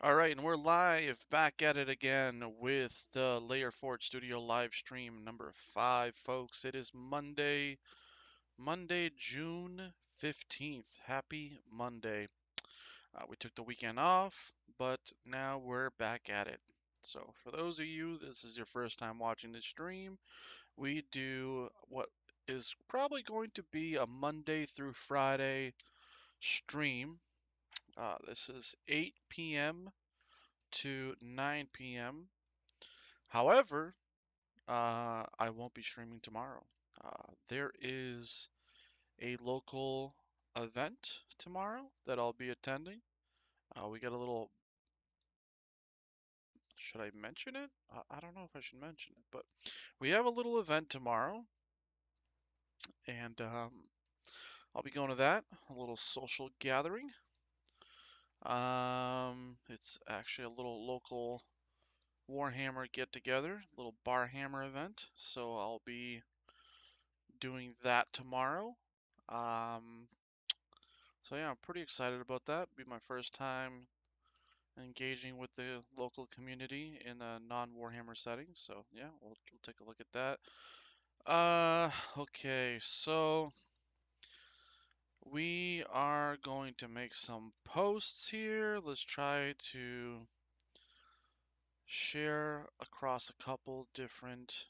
All right, and we're live back at it again with the Layer Fort Studio live stream number 5, folks. It is Monday, June 15th. Happy Monday. We took the weekend off, but now we're back at it. So, for those of you, this is your first time watching the stream, we do what is probably going to be a Monday through Friday stream. This is 8 p.m. to 9 p.m. However, I won't be streaming tomorrow. There is a local event tomorrow that I'll be attending. We got a little. Should I mention it? I don't know if I should mention it, but we have a little event tomorrow, and I'll be going to that. A little social gathering. It's actually a little local Warhammer get together, little bar hammer event. So I'll be doing that tomorrow. Um, so yeah, I'm pretty excited about that. It'll be my first time engaging with the local community in a non-Warhammer setting. So yeah, we'll take a look at that. Okay, so we are going to make some posts here. Let's try to share across a couple different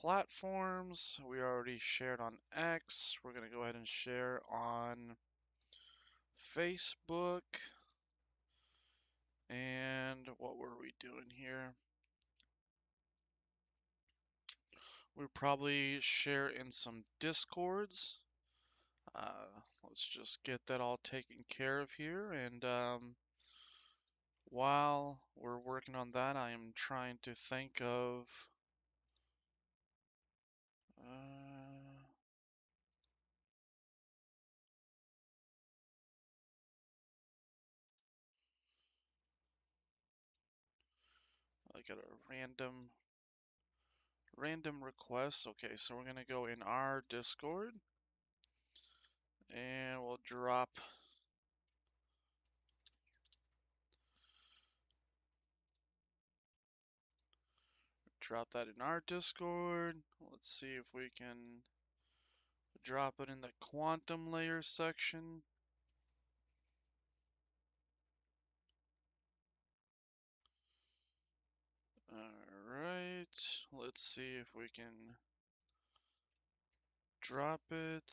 platforms. We already shared on X. We're going to go ahead and share on Facebook. And what were we doing here? We'll probably share in some Discords. Let's just get that all taken care of here. And while we're working on that, I am trying to think of I got a random request. Okay, so we're gonna go in our Discord and we'll drop that in our Discord. Let's see if we can drop it in the quantum layer section. Alright, let's see if we can drop it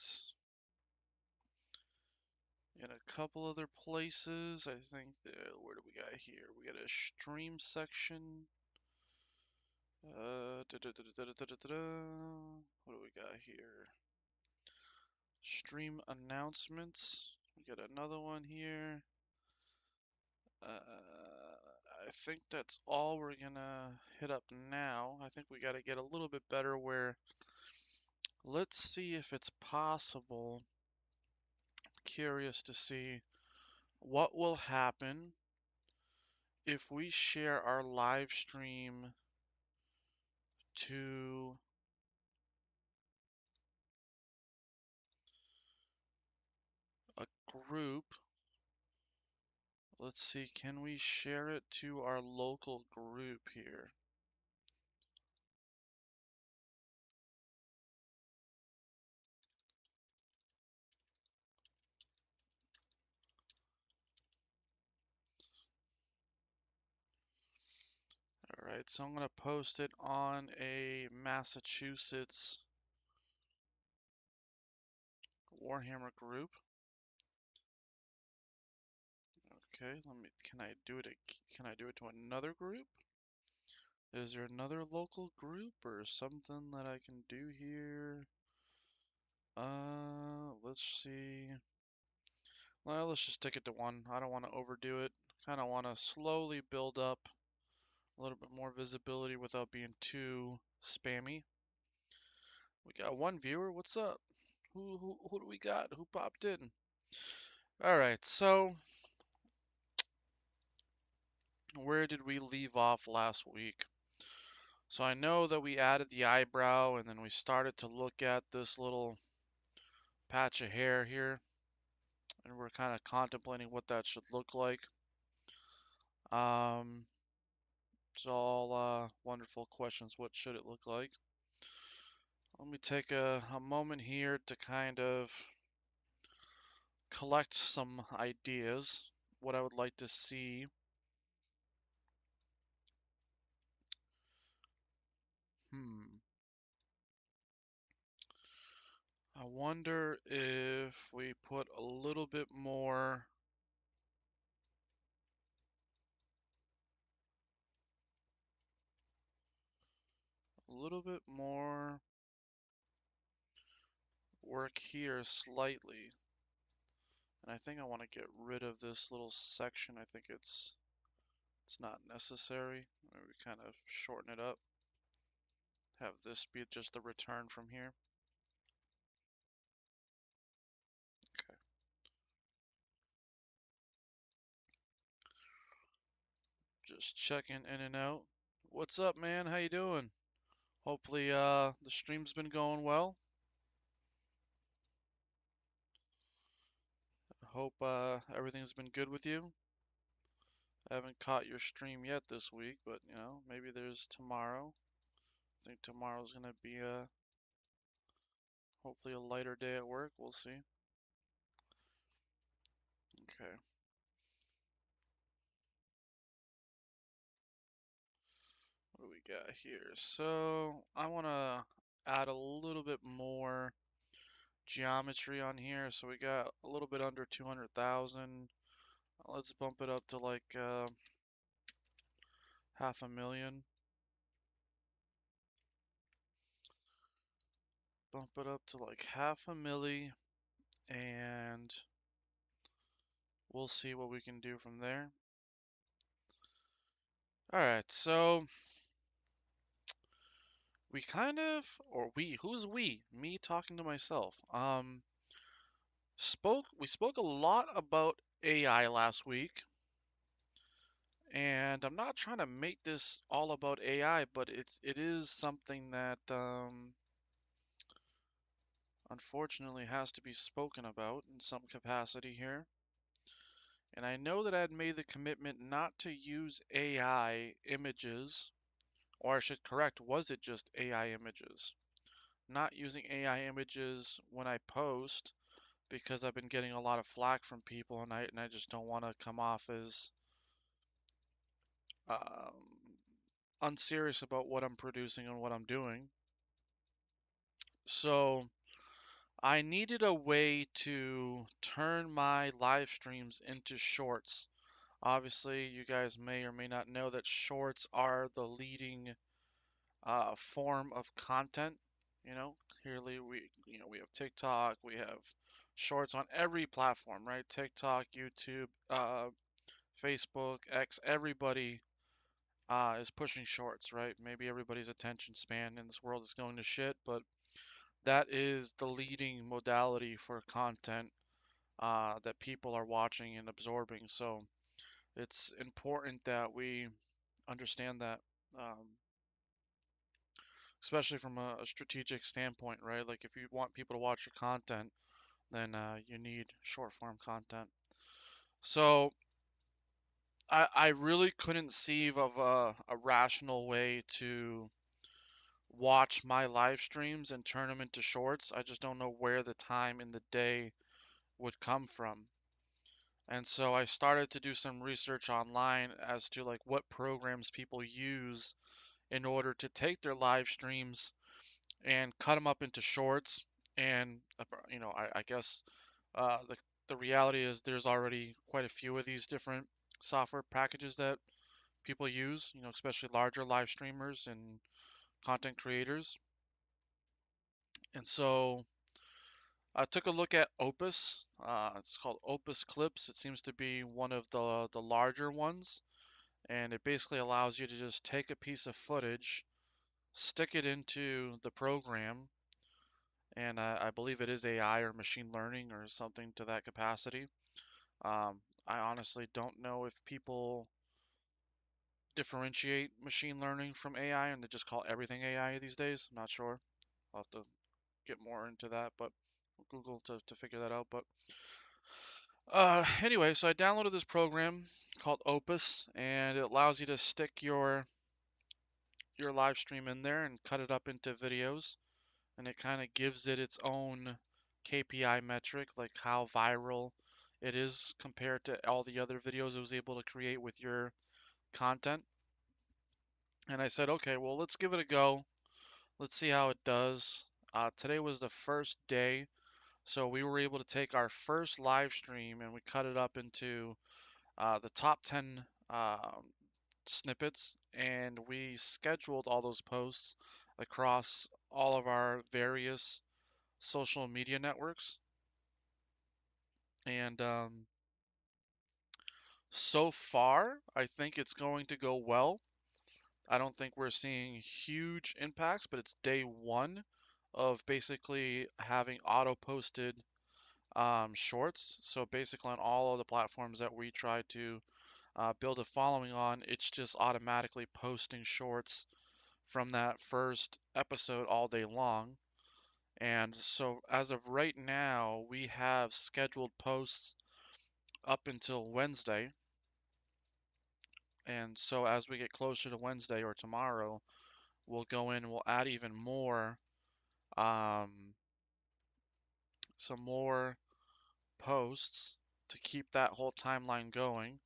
in a couple other places. I think, where do we got here? We got a stream section. What do we got here? Stream announcements. We got another one here. I think that's all we're gonna hit up now. I think we gotta get a little bit better where, let's see if it's possible. Curious to see what will happen if we share our live stream to a group. Let's see, can we share it to our local group here? Alright, so I'm gonna post it on a Massachusetts Warhammer group. Okay, can I do it, can I do it to another group? Is there another local group or something that I can do here? Let's see. Well, let's just stick it to one. I don't want to overdo it. Kind of want to slowly build up a little bit more visibility without being too spammy. We got one viewer. What's up? Who do we got? Who popped in? All right. So where did we leave off last week? So I know that we added the eyebrow and then we started to look at this little patch of hair here and we're kind of contemplating what that should look like. Um, it's all wonderful questions. What should it look like? Let me take a moment here to kind of collect some ideas, what I would like to see. Hmm. I wonder if we put a little bit more work here slightly. And I think I want to get rid of this little section. I think it's not necessary. Maybe we kind of shorten it up. Have this be just the return from here. Okay. Just checking in and out. What's up, man? How you doing? Hopefully the stream's been going well. I hope everything's been good with you. I haven't caught your stream yet this week, but you know, maybe there's tomorrow. I think tomorrow's gonna be hopefully a lighter day at work. We'll see. Okay. What do we got here? So I want to add a little bit more geometry on here. So we got a little bit under 200,000. Let's bump it up to like 500,000. Bump it up to like 500,000 and we'll see what we can do from there. All right, so we kind of, or we, who's we? Me talking to myself. We spoke a lot about AI last week, and I'm not trying to make this all about AI, but it is something that unfortunately has to be spoken about in some capacity here. And I know that I had made the commitment not to use AI images, or I should correct, was it just AI images? Not using AI images when I post because I've been getting a lot of flack from people and I just don't want to come off as um, unserious about what I'm producing and what I'm doing. So I needed a way to turn my live streams into shorts. Obviously, you guys may or may not know that shorts are the leading form of content. You know, clearly we have TikTok, we have shorts on every platform, right? TikTok, YouTube, Facebook, X, everybody is pushing shorts, right? Maybe everybody's attention span in this world is going to shit, but that is the leading modality for content that people are watching and absorbing. So it's important that we understand that, um, especially from a strategic standpoint, right? Like if you want people to watch your content, then you need short form content. So I really couldn't conceive of a rational way to watch my live streams and turn them into shorts. I just don't know where the time in the day would come from. And so I started to do some research online as to like what programs people use in order to take their live streams and cut them up into shorts. And you know, I guess the reality is there's already quite a few of these different software packages that people use, you know, especially larger live streamers and content creators. And so I took a look at Opus. It's called Opus Clips. It seems to be one of the larger ones, and it basically allows you to just take a piece of footage, stick it into the program, and I believe it is AI or machine learning or something to that capacity. I honestly don't know if people differentiate machine learning from AI and they just call everything AI these days. I'm not sure. I'll have to get more into that, but Google to figure that out. But anyway, so I downloaded this program. called Opus, and it allows you to stick your live stream in there and cut it up into videos, and it kind of gives it its own KPI metric, like how viral it is compared to all the other videos it was able to create with your content. And I said, okay, well, let's give it a go. Let's see how it does. Today was the first day, so we were able to take our first live stream and we cut it up into the top 10 snippets, and we scheduled all those posts across all of our various social media networks. And so far, I think it's going to go well. I don't think we're seeing huge impacts, but it's day one of basically having auto posted shorts. So basically, on all of the platforms that we try to build a following on, it's just automatically posting shorts from that first episode all day long. And so, as of right now, we have scheduled posts up until Wednesday. And so, as we get closer to Wednesday or tomorrow, we'll go in and we'll add even more, um, some more posts to keep that whole timeline going.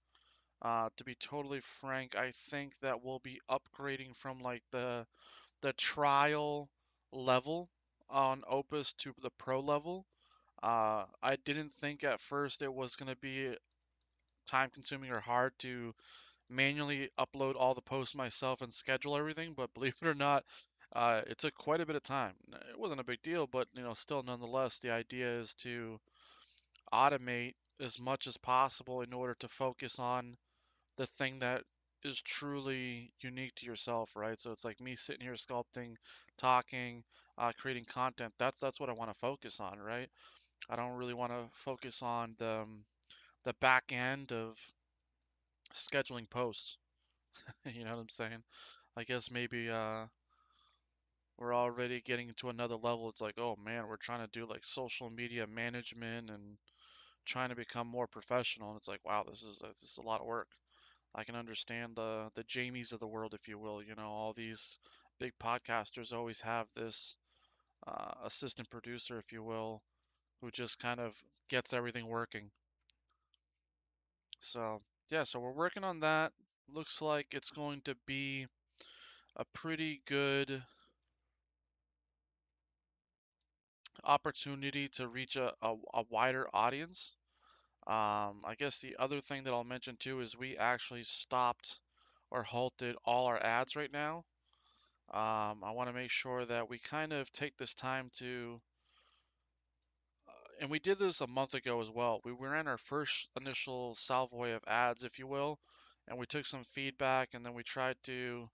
To be totally frank, I think that we'll be upgrading from like the trial level on Opus to the pro level. I didn't think at first it was going to be time consuming or hard to manually upload all the posts myself and schedule everything, but believe it or not, it took quite a bit of time. It wasn't a big deal, but still nonetheless, the idea is to automate as much as possible in order to focus on the thing that is truly unique to yourself, right? So it's like me sitting here sculpting, talking, creating content. That's what I want to focus on, right? I don't really want to focus on the back end of scheduling posts. You know what I'm saying? I guess maybe we're already getting to another level. It's like, oh man, we're trying to do like social media management and trying to become more professional. And it's like, wow, this is a lot of work. I can understand the Jamies of the world, if you will. All these big podcasters always have this assistant producer, if you will, who just kind of gets everything working. So yeah, so we're working on that. Looks like it's going to be a pretty good opportunity to reach a wider audience. I guess the other thing that I'll mention too is we actually stopped or halted all our ads right now. I want to make sure that we kind of take this time to, and we did this a month ago as well. We ran our first initial salvo of ads, if you will, and we took some feedback and then we tried to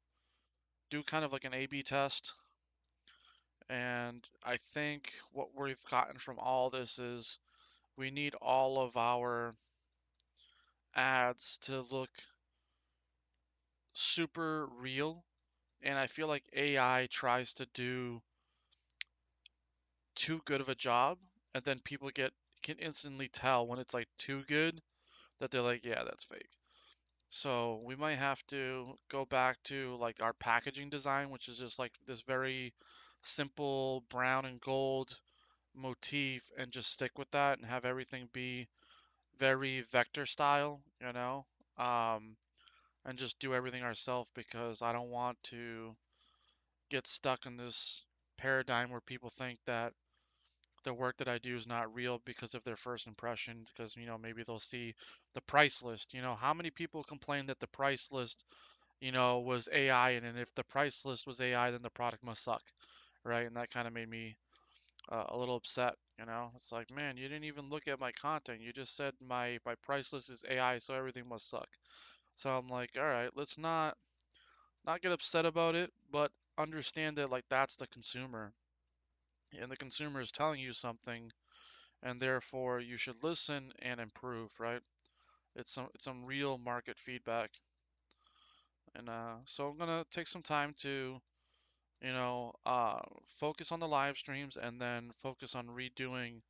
do kind of like an A/B test. And I think what we've gotten from all this is we need all of our ads to look super real. And I feel like AI tries to do too good of a job, and then people can instantly tell when it's like too good that they're like, yeah, that's fake. So we might have to go back to like our packaging design, which is just like this very simple brown and gold motif, and just stick with that and have everything be very vector style, and just do everything ourselves because I don't want to get stuck in this paradigm where people think that the work that I do is not real because of their first impression, because maybe they'll see the price list. How many people complain that the price list, was AI, and if the price list was AI, then the product must suck, right? And that kind of made me a little upset. It's like, man, you didn't even look at my content. You just said my price list is AI, so everything must suck. So I'm like, all right, let's not get upset about it, but understand that like that's the consumer, and the consumer is telling you something, and therefore you should listen and improve, right? It's some real market feedback, and so I'm gonna take some time to focus on the live streams and then focus on redoing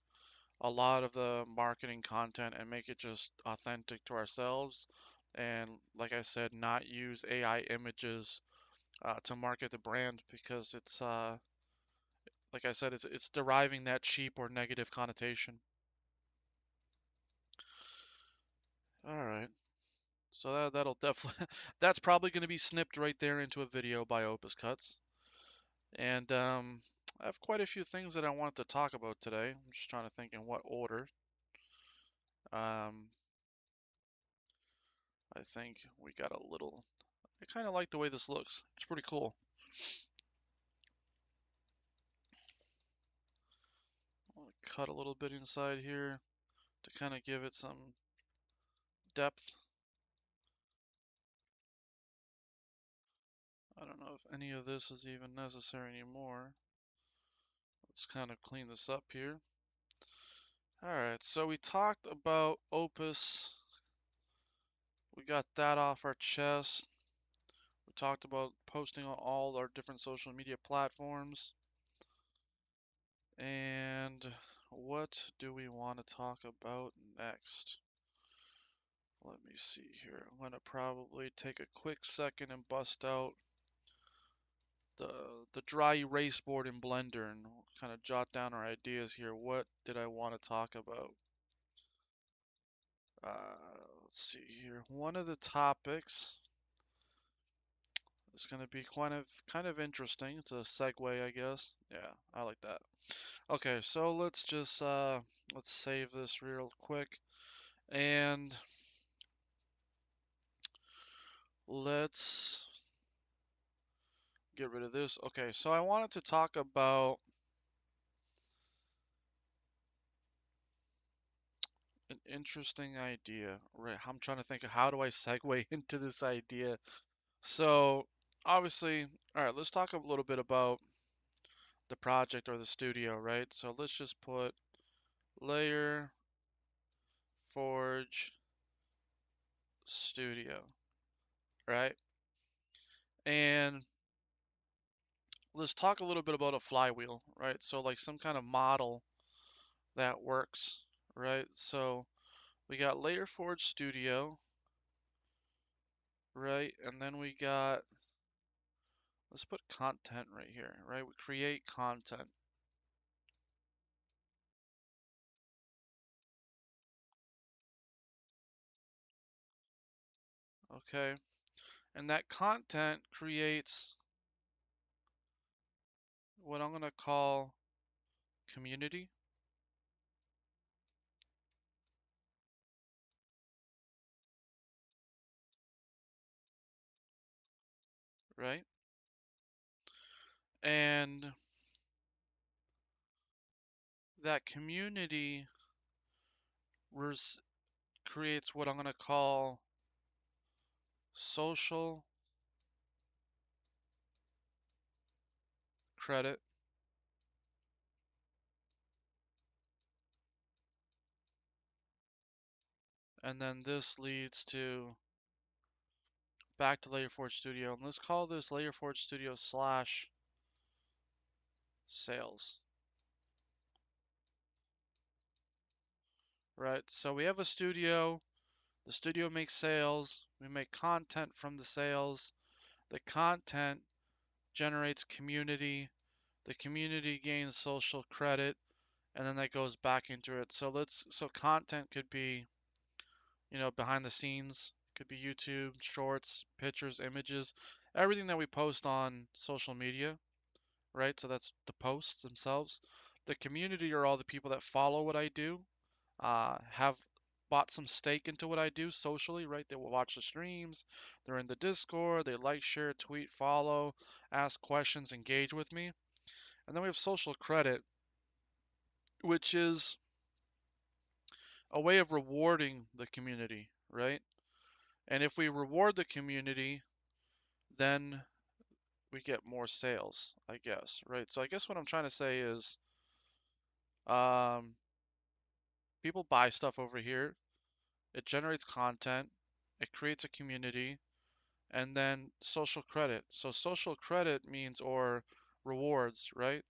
a lot of the marketing content and make it just authentic to ourselves, and like I said, not use AI images to market the brand because it's like I said, it's deriving that cheap or negative connotation. All right. So that'll definitely that's probably going to be snipped right there into a video by Opus Cuts. And I have quite a few things that I wanted to talk about today. I'm just trying to think in what order. Um, I think we got a little. I kind of like the way this looks. It's pretty cool. I'll cut a little bit inside here to kind of give it some depth. I don't know if any of this is even necessary anymore. Let's kind of clean this up here. Alright, so we talked about Opus. We got that off our chest. We talked about posting on all our different social media platforms. And what do we want to talk about next? Let me see here. I'm going to probably take a quick second and bust out the the dry erase board in Blender and kind of jot down our ideas here. What did I want to talk about? Let's see here. One of the topics is going to be kind of interesting. It's a segue, I guess. Yeah, I like that. Okay, so let's save this real quick and let's get rid of this. Okay, so I wanted to talk about an interesting idea. Right, I'm trying to think of how do I segue into this idea. So, obviously, all right, let's talk a little bit about the project or the studio, right? So let's just put layer forge studio, right? And let's talk a little bit about a flywheel, right? So like some kind of model that works, right? So we got layer forge studio, right? And then we got, let's put content right here, right? We create content, okay? And that content creates what I'm gonna call community, right? And that community creates what I'm gonna call social credit. And then this leads to back to Layer Forge Studio. And let's call this Layer Forge Studio slash sales. Right? So we have a studio. The studio makes sales. We make content from the sales. The content generates community. The community gains social credit. And then that goes back into it. So content could be, behind the scenes. Could be YouTube, shorts, pictures, images, everything that we post on social media, right? So that's the posts themselves. The community are all the people that follow what I do, have bought some stake into what I do socially, right? They will watch the streams, they're in the Discord, they like, share, tweet, follow, ask questions, engage with me. And then we have social credit, which is a way of rewarding the community, right? And if we reward the community, then we get more sales, I guess, right? So I guess what I'm trying to say is, um, people buy stuff over here, it generates content, it creates a community, and then social credit. So social credit means or rewards, right?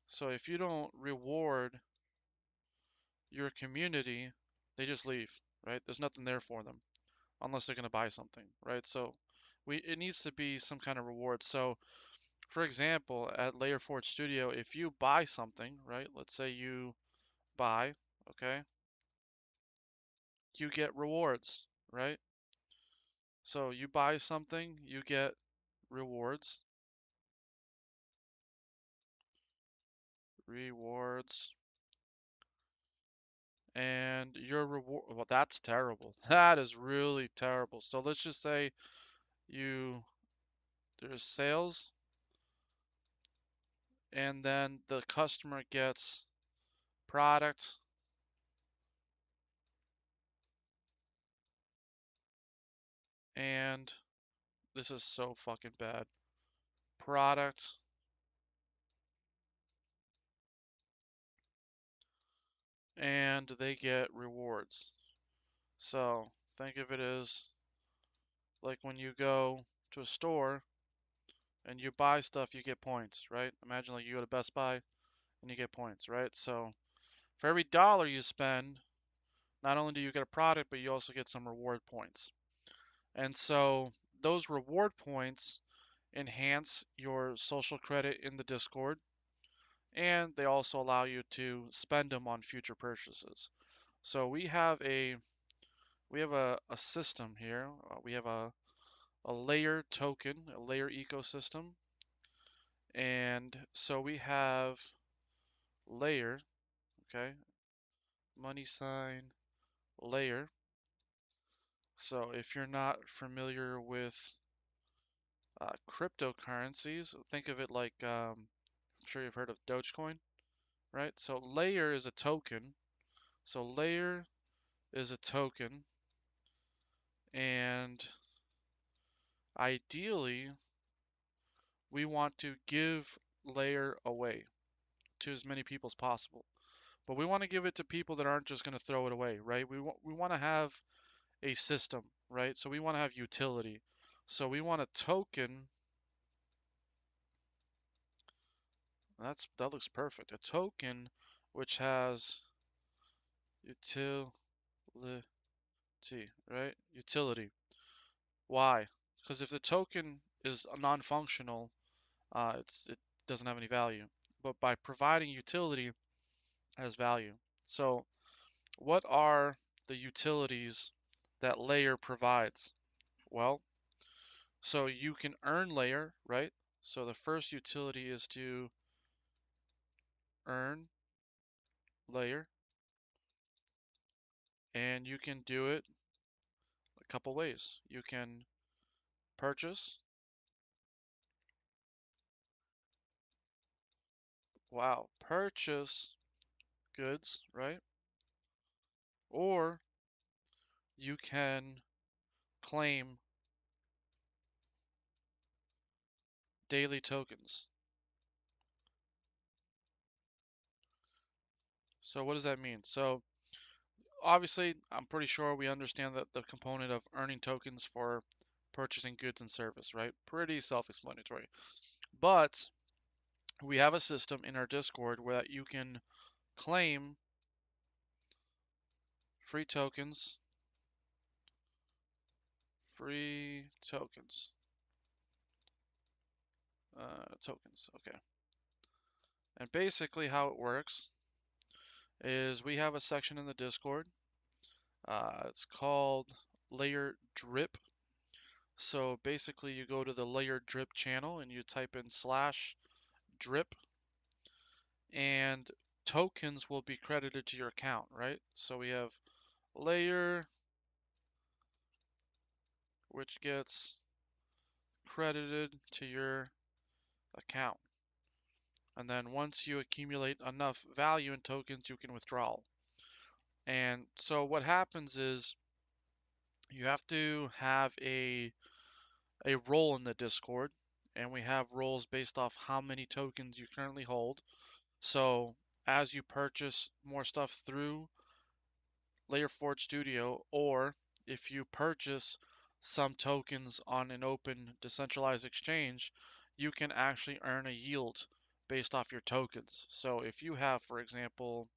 So if you don't reward your community, they just leave. right? There's nothing there for them unless they're going to buy something, right? So it needs to be some kind of reward. So for example, at Layer Forge Studio, if you buy something, right? Let's say you buy, okay? You get rewards, right? So you buy something, you get rewards. Rewards. And your reward, well, that's terrible. That is really terrible. So let's just say you, there's sales, and then the customer gets product, and this is so fucking bad. Product, and they get rewards. So think of it as like when you go to a store and you buy stuff, you get points, right? Imagine like you go to Best Buy and you get points, right? So for every dollar you spend, not only do you get a product, but you also get some reward points. And so those reward points enhance your social credit in the Discord, and they also allow you to spend them on future purchases. So we have a system here. We have a layer token, a layer ecosystem. And so we have layer, okay, money sign, layer. So if you're not familiar with cryptocurrencies, think of it like, I'm sure you've heard of Dogecoin, right? So layer is a token. So layer is a token, and ideally, we want to give layer away to as many people as possible. But we want to give it to people that aren't just going to throw it away, right? We want to have a system, right? So we want to have utility. So we want a token. That looks perfect. A token which has utility, right? Utility. Why? Because if the token is non-functional, it doesn't have any value. But by providing utility, it has value. So what are the utilities that layer provides? Well, so you can earn layer, right? So the first utility is to earn layer, and you can do it a couple ways. You can purchase, wow, purchase goods, right? Or you can claim daily tokens. So what does that mean? So obviously, I'm pretty sure we understand that the component of earning tokens for purchasing goods and service, right? Pretty self-explanatory. But we have a system in our Discord where you can claim free tokens, free tokens, tokens. Okay. And basically how it works is we have a section in the Discord. It's called Layer Drip. So basically you go to the Layer Drip channel and you type in slash drip, and tokens will be credited to your account, right? So we have layer, which gets credited to your account. And then once you accumulate enough value in tokens, you can withdraw. And so what happens is you have to have a role in the Discord, and we have roles based off how many tokens you currently hold. So as you purchase more stuff through Layer Forge Studio, or if you purchase some tokens on an open decentralized exchange, you can actually earn a yield based off your tokens. So if you have, for example,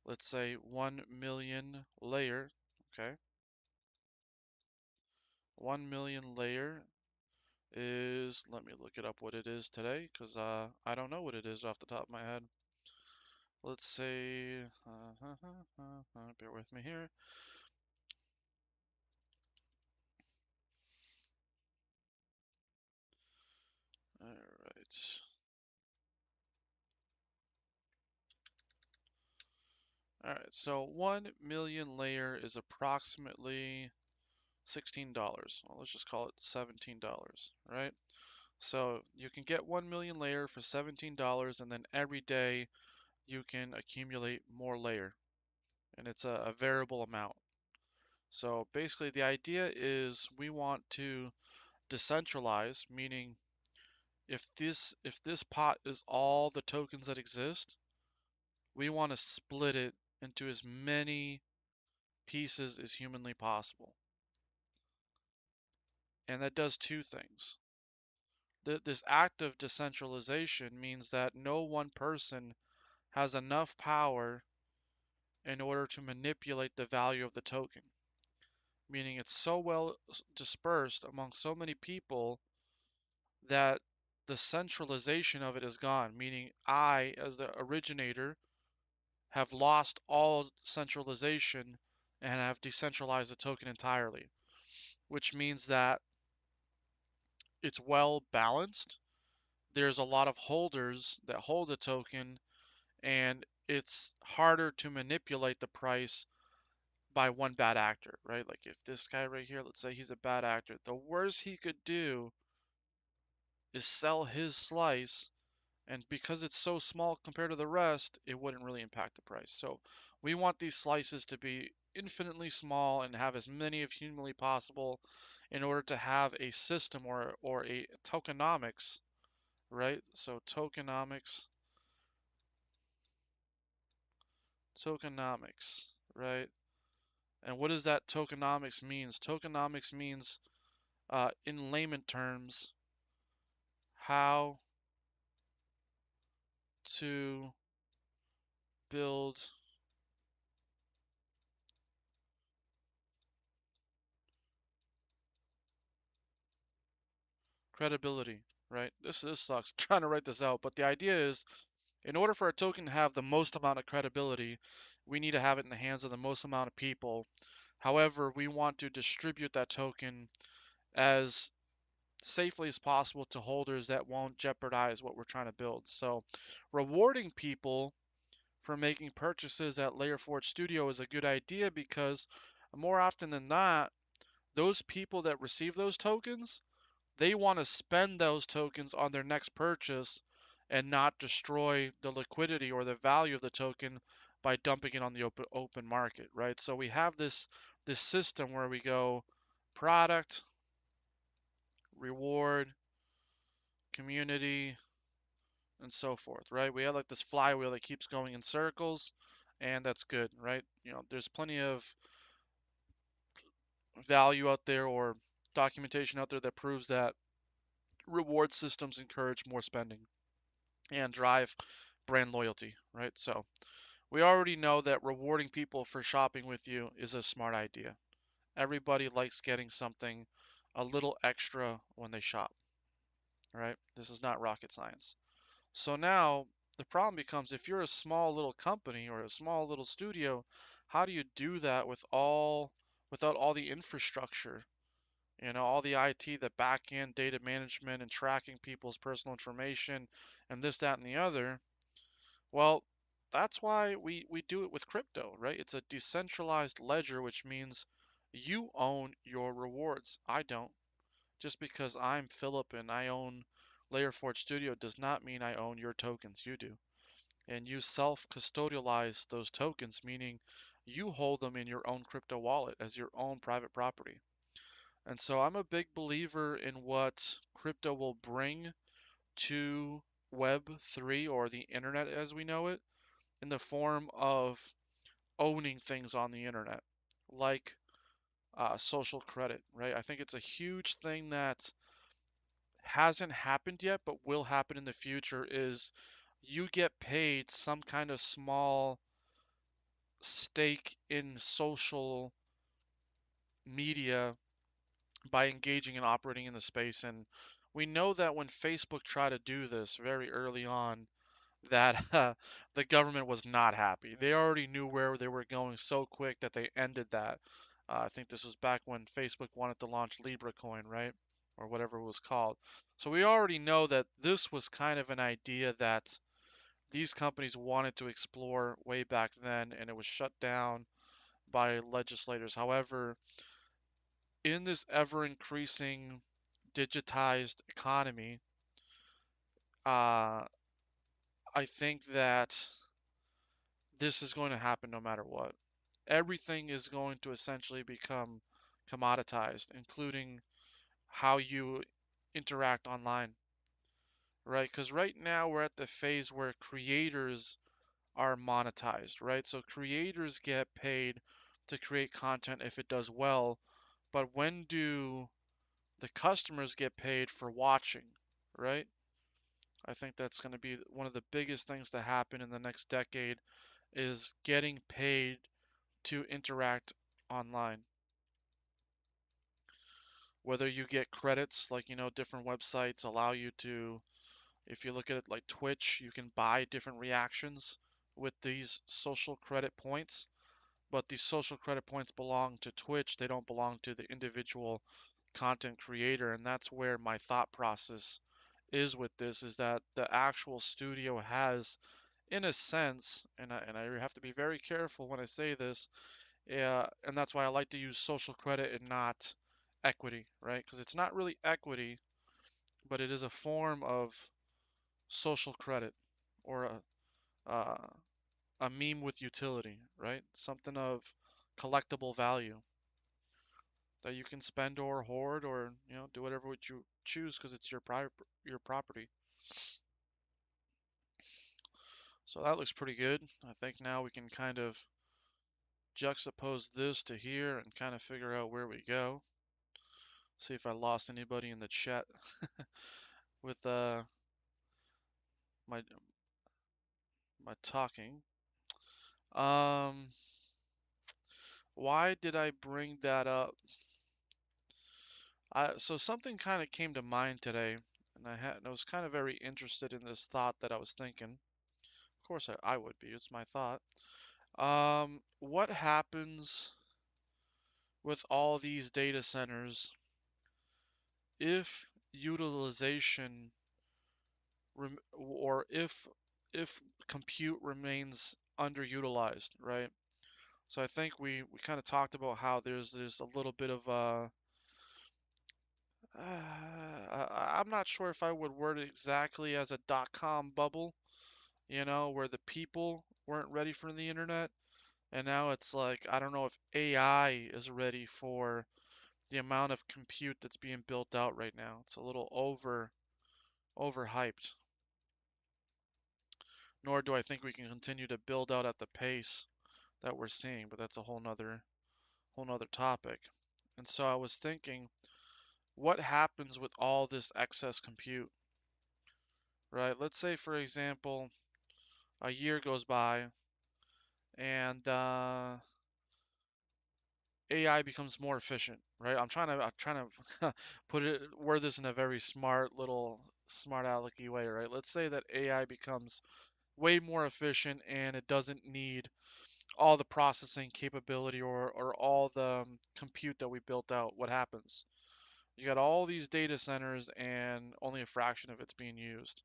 let's say 1 million layer, Okay. 1 million layer is, let me look it up what it is today, because I don't know what it is off the top of my head. Let's say, bear with me here. All right. All right, so 1 million layer is approximately $16. Well, let's just call it $17, right? So you can get 1 million layer for $17, and then every day you can accumulate more layer, and it's a variable amount. So basically the idea is we want to decentralize, meaning if this pot is all the tokens that exist, we want to split it into as many pieces as humanly possible. And that does two things. This act of decentralization means that no one person has enough power in order to manipulate the value of the token, meaning it's so well dispersed among so many people that the centralization of it is gone, meaning I, as the originator, have lost all centralization and have decentralized the token entirely, which means that it's well balanced. There's a lot of holders that hold the token, and it's harder to manipulate the price by one bad actor, right? Like if this guy right here, let's say he's a bad actor, the worst he could do is sell his slice, and because it's so small compared to the rest, it wouldn't really impact the price. So we want these slices to be infinitely small and have as many of humanly possible in order to have a system or a tokenomics, right? So tokenomics, right? And what does that tokenomics means? Tokenomics means, in layman terms, how to build credibility, right? This sucks trying to write this out, but the idea is, in order for a token to have the most amount of credibility, we need to have it in the hands of the most amount of people. However, we want to distribute that token as safely as possible to holders that won't jeopardize what we're trying to build. So, rewarding people for making purchases at Layer Forge Studio is a good idea because more often than not, those people that receive those tokens, they want to spend those tokens on their next purchase and not destroy the liquidity or the value of the token by dumping it on the open market, right? So we have this system where we go product, reward, community, and so forth, right? We have like this flywheel that keeps going in circles, and that's good, right? You know, there's plenty of value out there or documentation out there that proves that reward systems encourage more spending and drive brand loyalty, right? So we already know that rewarding people for shopping with you is a smart idea. Everybody likes getting something a little extra when they shop, right? This is not rocket science. So now the problem becomes if you're a small little company or a small little studio, how do you do that without all the infrastructure, all the IT, the back end data management and tracking people's personal information and this, that, and the other? Well, that's why we do it with crypto, right? It's a decentralized ledger, which means you own your rewards. I don't. Just because I'm Philip and I own Layer Forge Studio does not mean I own your tokens. You do. And you self-custodialize those tokens, meaning you hold them in your own crypto wallet as your own private property. And so I'm a big believer in what crypto will bring to Web3 or the internet as we know it in the form of owning things on the internet, like social credit, right? I think it's a huge thing that hasn't happened yet, but will happen in the future is you get paid some kind of small stake in social media by engaging and operating in the space. And we know that when Facebook tried to do this very early on, that the government was not happy. They already knew where they were going so quick that they ended that. I think this was back when Facebook wanted to launch Libra coin, right? Or whatever it was called. So we already know that this was kind of an idea that these companies wanted to explore way back then, and it was shut down by legislators. However, in this ever increasing digitized economy, uh, I think that this is going to happen no matter what. Everything is going to essentially become commoditized, including how you interact online, right? Because right now we're at the phase where creators are monetized, right? So creators get paid to create content if it does well, but when do the customers get paid for watching, right? I think that's going to be one of the biggest things to happen in the next decade is getting paid to interact online. Whether you get credits, like, different websites allow you to, if you look at it like Twitch, you can buy different reactions with these social credit points, but these social credit points belong to Twitch. They don't belong to the individual content creator, and that's where my thought process is with this, is that the actual studio has, in a sense, and I have to be very careful when I say this, and that's why I like to use social credit and not equity, right? Because it's not really equity, but it is a form of social credit or uh, a meme with utility, right? Something of collectible value that you can spend or hoard or do whatever you choose because it's your property. So that looks pretty good. I think now we can kind of juxtapose this to here and kind of figure out where we go. See if I lost anybody in the chat with my my talking. Um, why did I bring that up? So something kind of came to mind today, and I was kind of very interested in this thought that I was thinking. Of course, I would be. It's my thought. What happens with all these data centers if utilization or if compute remains underutilized, right? So I think we kind of talked about how there's a little bit of I'm not sure if I would word it exactly as a dot-com bubble, where the people weren't ready for the internet, and now it's like I don't know if AI is ready for the amount of compute that's being built out right now. It's a little overhyped. Nor do I think we can continue to build out at the pace that we're seeing, but that's a whole nother topic. And so I was thinking, what happens with all this excess compute, right? Let's say, for example, a year goes by and AI becomes more efficient, right? I'm trying to word this in a very smart alecky way, right? Let's say that AI becomes way more efficient and it doesn't need all the processing capability or all the compute that we built out. What happens? You got all these data centers and only a fraction of it's being used.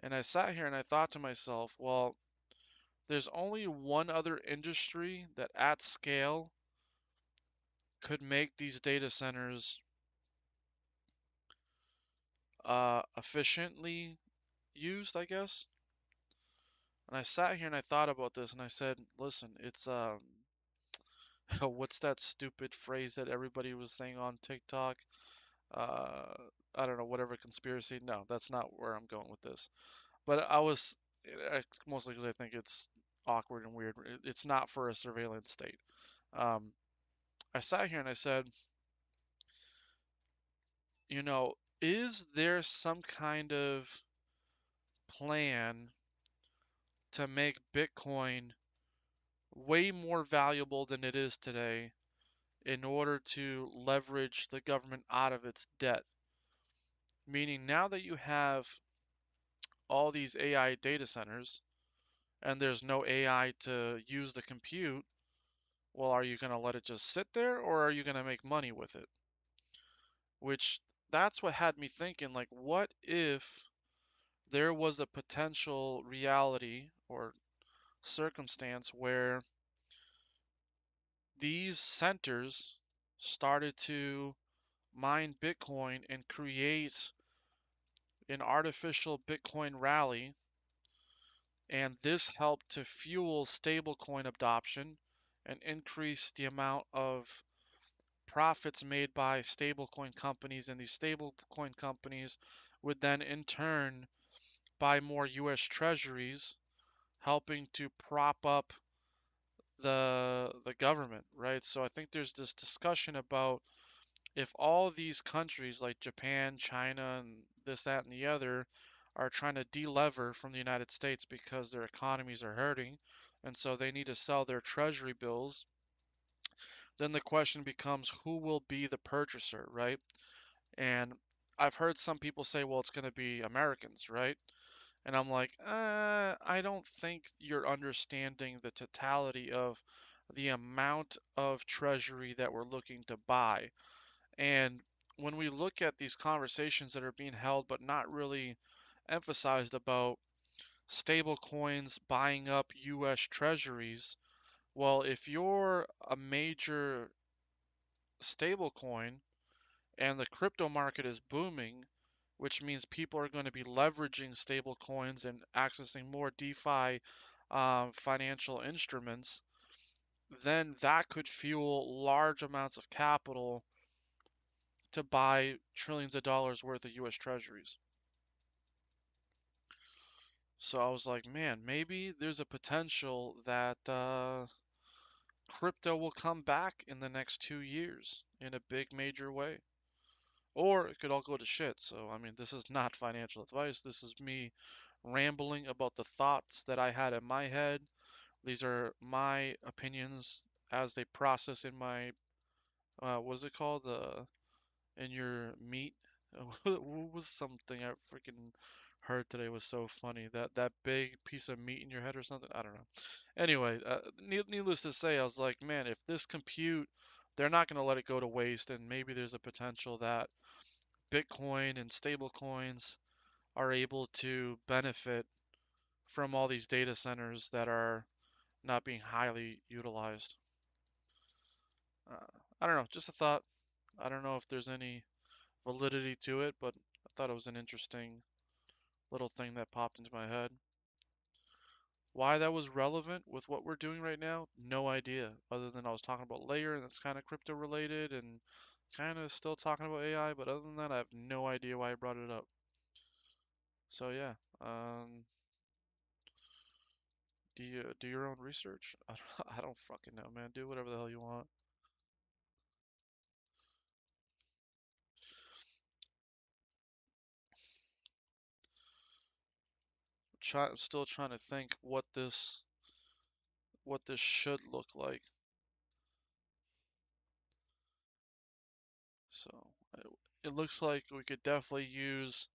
And I sat here and I thought to myself, well, there's only one other industry that at scale could make these data centers efficiently used, I guess. And I sat here and I thought about this and I said, listen, it's what's that stupid phrase that everybody was saying on TikTok? Uh, I don't know, whatever conspiracy. No, that's not where I'm going with this. But mostly because I think it's awkward and weird. It's not for a surveillance state. Um, I sat here and I said, you know, is there some kind of plan to make Bitcoin way more valuable than it is today in order to leverage the government out of its debt. Meaning now that you have all these AI data centers and there's no AI to use the compute, well, are you going to let it just sit there or are you going to make money with it? Which that's what had me thinking, like, what if there was a potential reality or circumstance where these centers started to mine Bitcoin and create an artificial Bitcoin rally, and this helped to fuel stablecoin adoption and increase the amount of profits made by stablecoin companies, and these stablecoin companies would then in turn buy more US treasuries, helping to prop up the government, right? So I think there's this discussion about if all these countries like Japan, China, and this, that, and the other are trying to delever from the United States because their economies are hurting, and so they need to sell their treasury bills, then the question becomes who will be the purchaser, right? And I've heard some people say, well, it's going to be Americans, right? And I'm like, I don't think you're understanding the totality of the amount of treasury that we're looking to buy. And when we look at these conversations that are being held but not really emphasized about stable coins buying up US treasuries, well, if you're a major stable coin and the crypto market is booming, which means people are going to be leveraging stable coins and accessing more DeFi financial instruments, then that could fuel large amounts of capital to buy trillions of dollars worth of US treasuries. So I was like, man, maybe there's a potential that crypto will come back in the next 2 years in a big major way. Or it could all go to shit. So, I mean, this is not financial advice. This is me rambling about the thoughts that I had in my head. These are my opinions as they process in my, what is it called? In your meat. What was something I freaking heard today was so funny? That big piece of meat in your head or something? I don't know. Anyway, needless to say, I was like, man, if this compute, they're not going to let it go to waste, and maybe there's a potential that Bitcoin and stable coins are able to benefit from all these data centers that are not being highly utilized. Uh, I don't know, just a thought. I don't know if there's any validity to it, but I thought it was an interesting little thing that popped into my head. Why that was relevant with what we're doing right now, no idea. Other than I was talking about layer and that's kind of crypto related and kind of still talking about AI, but other than that, I have no idea why I brought it up. So yeah, do you do your own research? I don't fucking know, man. Do whatever the hell you want. I'm still trying to think what this should look like. So it, it looks like we could definitely use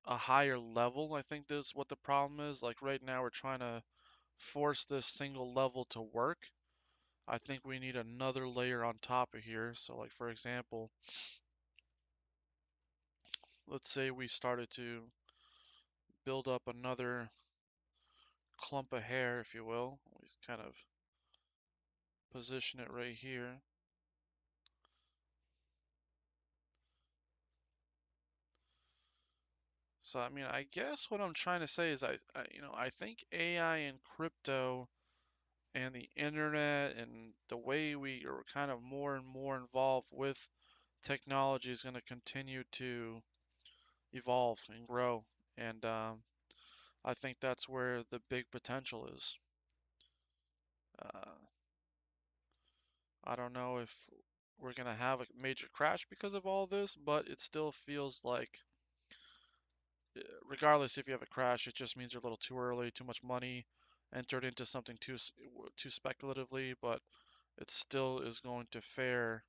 a higher level. I think this is what the problem is. Like right now, we're trying to force this single level to work. I think we need another layer on top of here. So like for example, let's say we started to build up another clump of hair, if you will. We kind of position it right here. So I mean, I guess what I'm trying to say is I think AI and crypto and the internet and the way we are kind of more and more involved with technology is going to continue to evolve and grow. And I think that's where the big potential is. Uh, I don't know if we're going to have a major crash because of all this, but it still feels like, regardless if you have a crash, it just means you're a little too early, too much money entered into something too speculatively. But it still is going to fare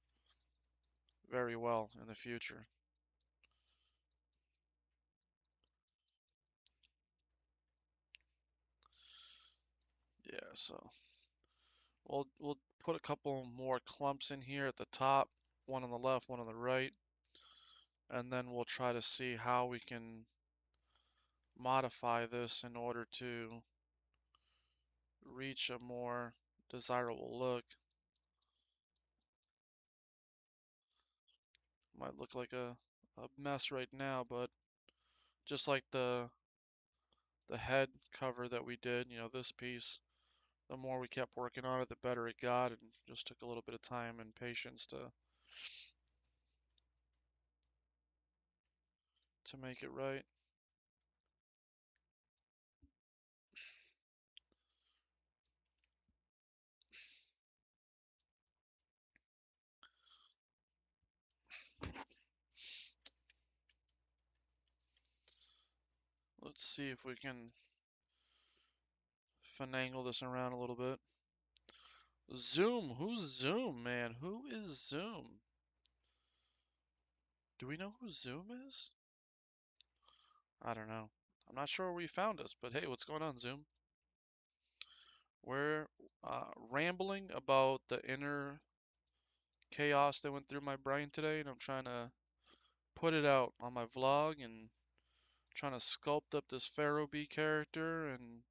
very well in the future. Yeah, so we'll put a couple more clumps in here at the top, one on the left, one on the right, and then we'll try to see how we can modify this in order to reach a more desirable look. Might look like a mess right now, but just like the head cover that we did, this piece, the more we kept working on it, the better it got, and just took a little bit of time and patience to make it right. Let's see if we can finagle this around a little bit. Zoom, who's Zoom, man? Who is Zoom? Do we know who Zoom is? I don't know. I'm not sure where you found us, but hey, what's going on, Zoom? We're rambling about the inner chaos that went through my brain today, and I'm trying to put it out on my vlog and trying to sculpt up this Pharaoh Bee character and,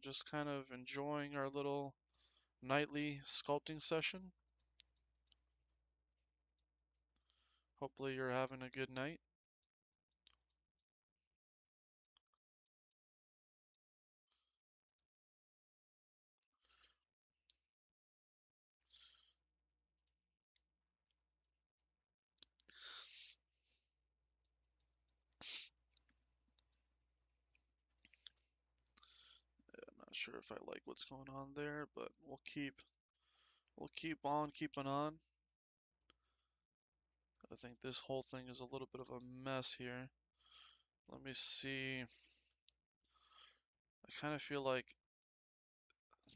just kind of enjoying our little nightly sculpting session. Hopefully you're having a good night. I'm not sure if I like what's going on there, but we'll keep on keeping on. I think this whole thing is a little bit of a mess here. Let me see. I kind of feel like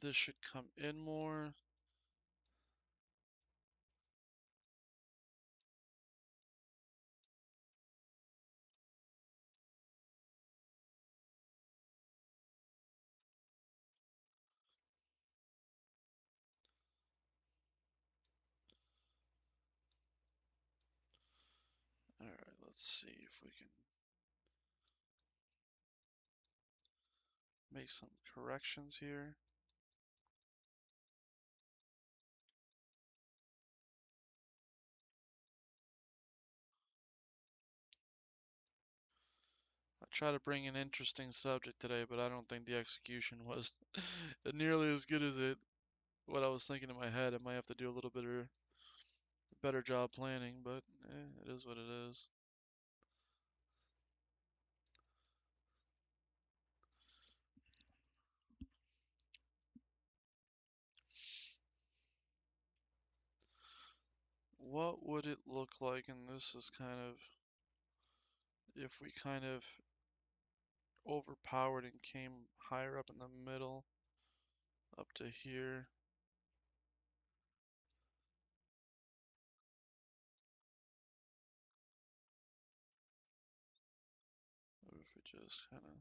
this should come in more. Alright, let's see if we can make some corrections here. I try to bring an interesting subject today, but I don't think the execution was nearly as good as what I was thinking in my head. I might have to do a little bit of better job planning, but it is what it is. What would it look like? And this is kind of if we kind of overpowered and came higher up in the middle, up to here. Or if we just kind of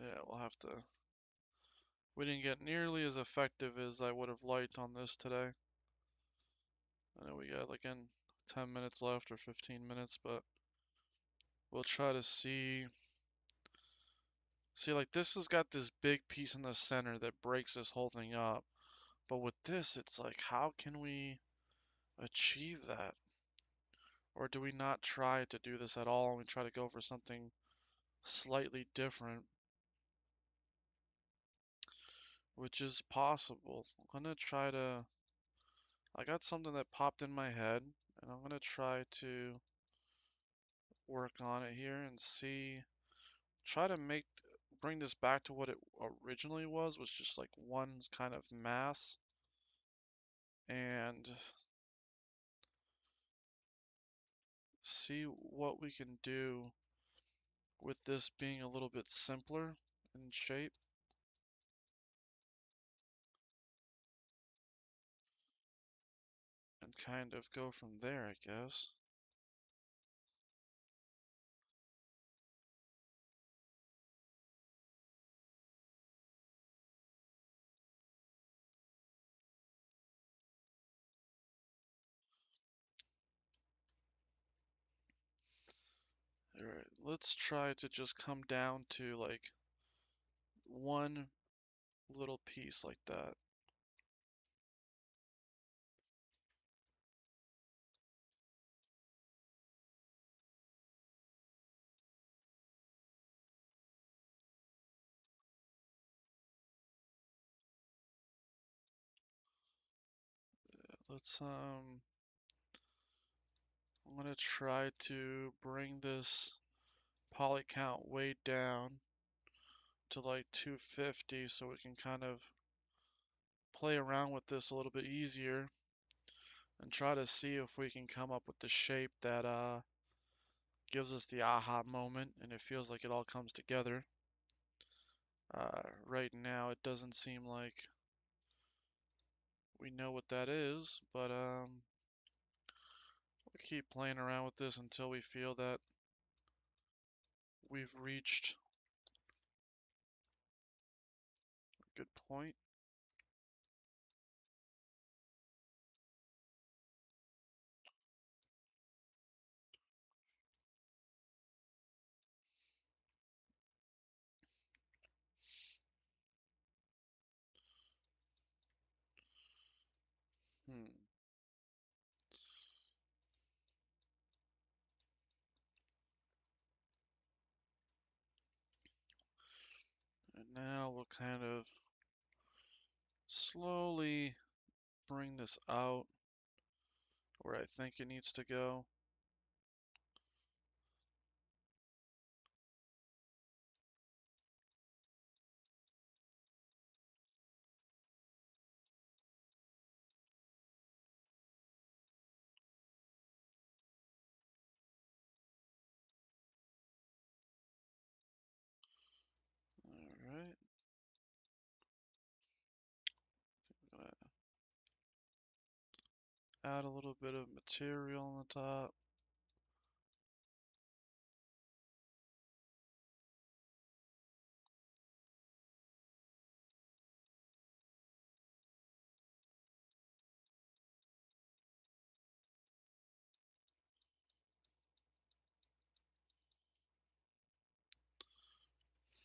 yeah, we'll have to. We didn't get nearly as effective as I would have liked on this today. I know we got like in 10 minutes left or 15 minutes, but we'll try to see. See, like this has got this big piece in the center that breaks this whole thing up. But with this, it's like, how can we achieve that? Or do we not try to do this at all and we try to go for something slightly different, which is possible. I'm gonna try to. I got something that popped in my head, and I'm gonna try to work on it here and see, try to bring this back to what it originally was just like one kind of mass, and see what we can do with this being a little bit simpler in shape, and kind of go from there, I guess. Alright, let's try to just come down to like one little piece like that. I'm gonna try to bring this poly count way down to like 250 so we can kind of play around with this a little bit easier and try to see if we can come up with the shape that gives us the aha moment and it feels like it all comes together. Right now it doesn't seem like we know what that is, but we'll keep playing around with this until we feel that we've reached a good point. Hmm. And now we'll kind of slowly bring this out where I think it needs to go. Alright. Gonna add a little bit of material on the top.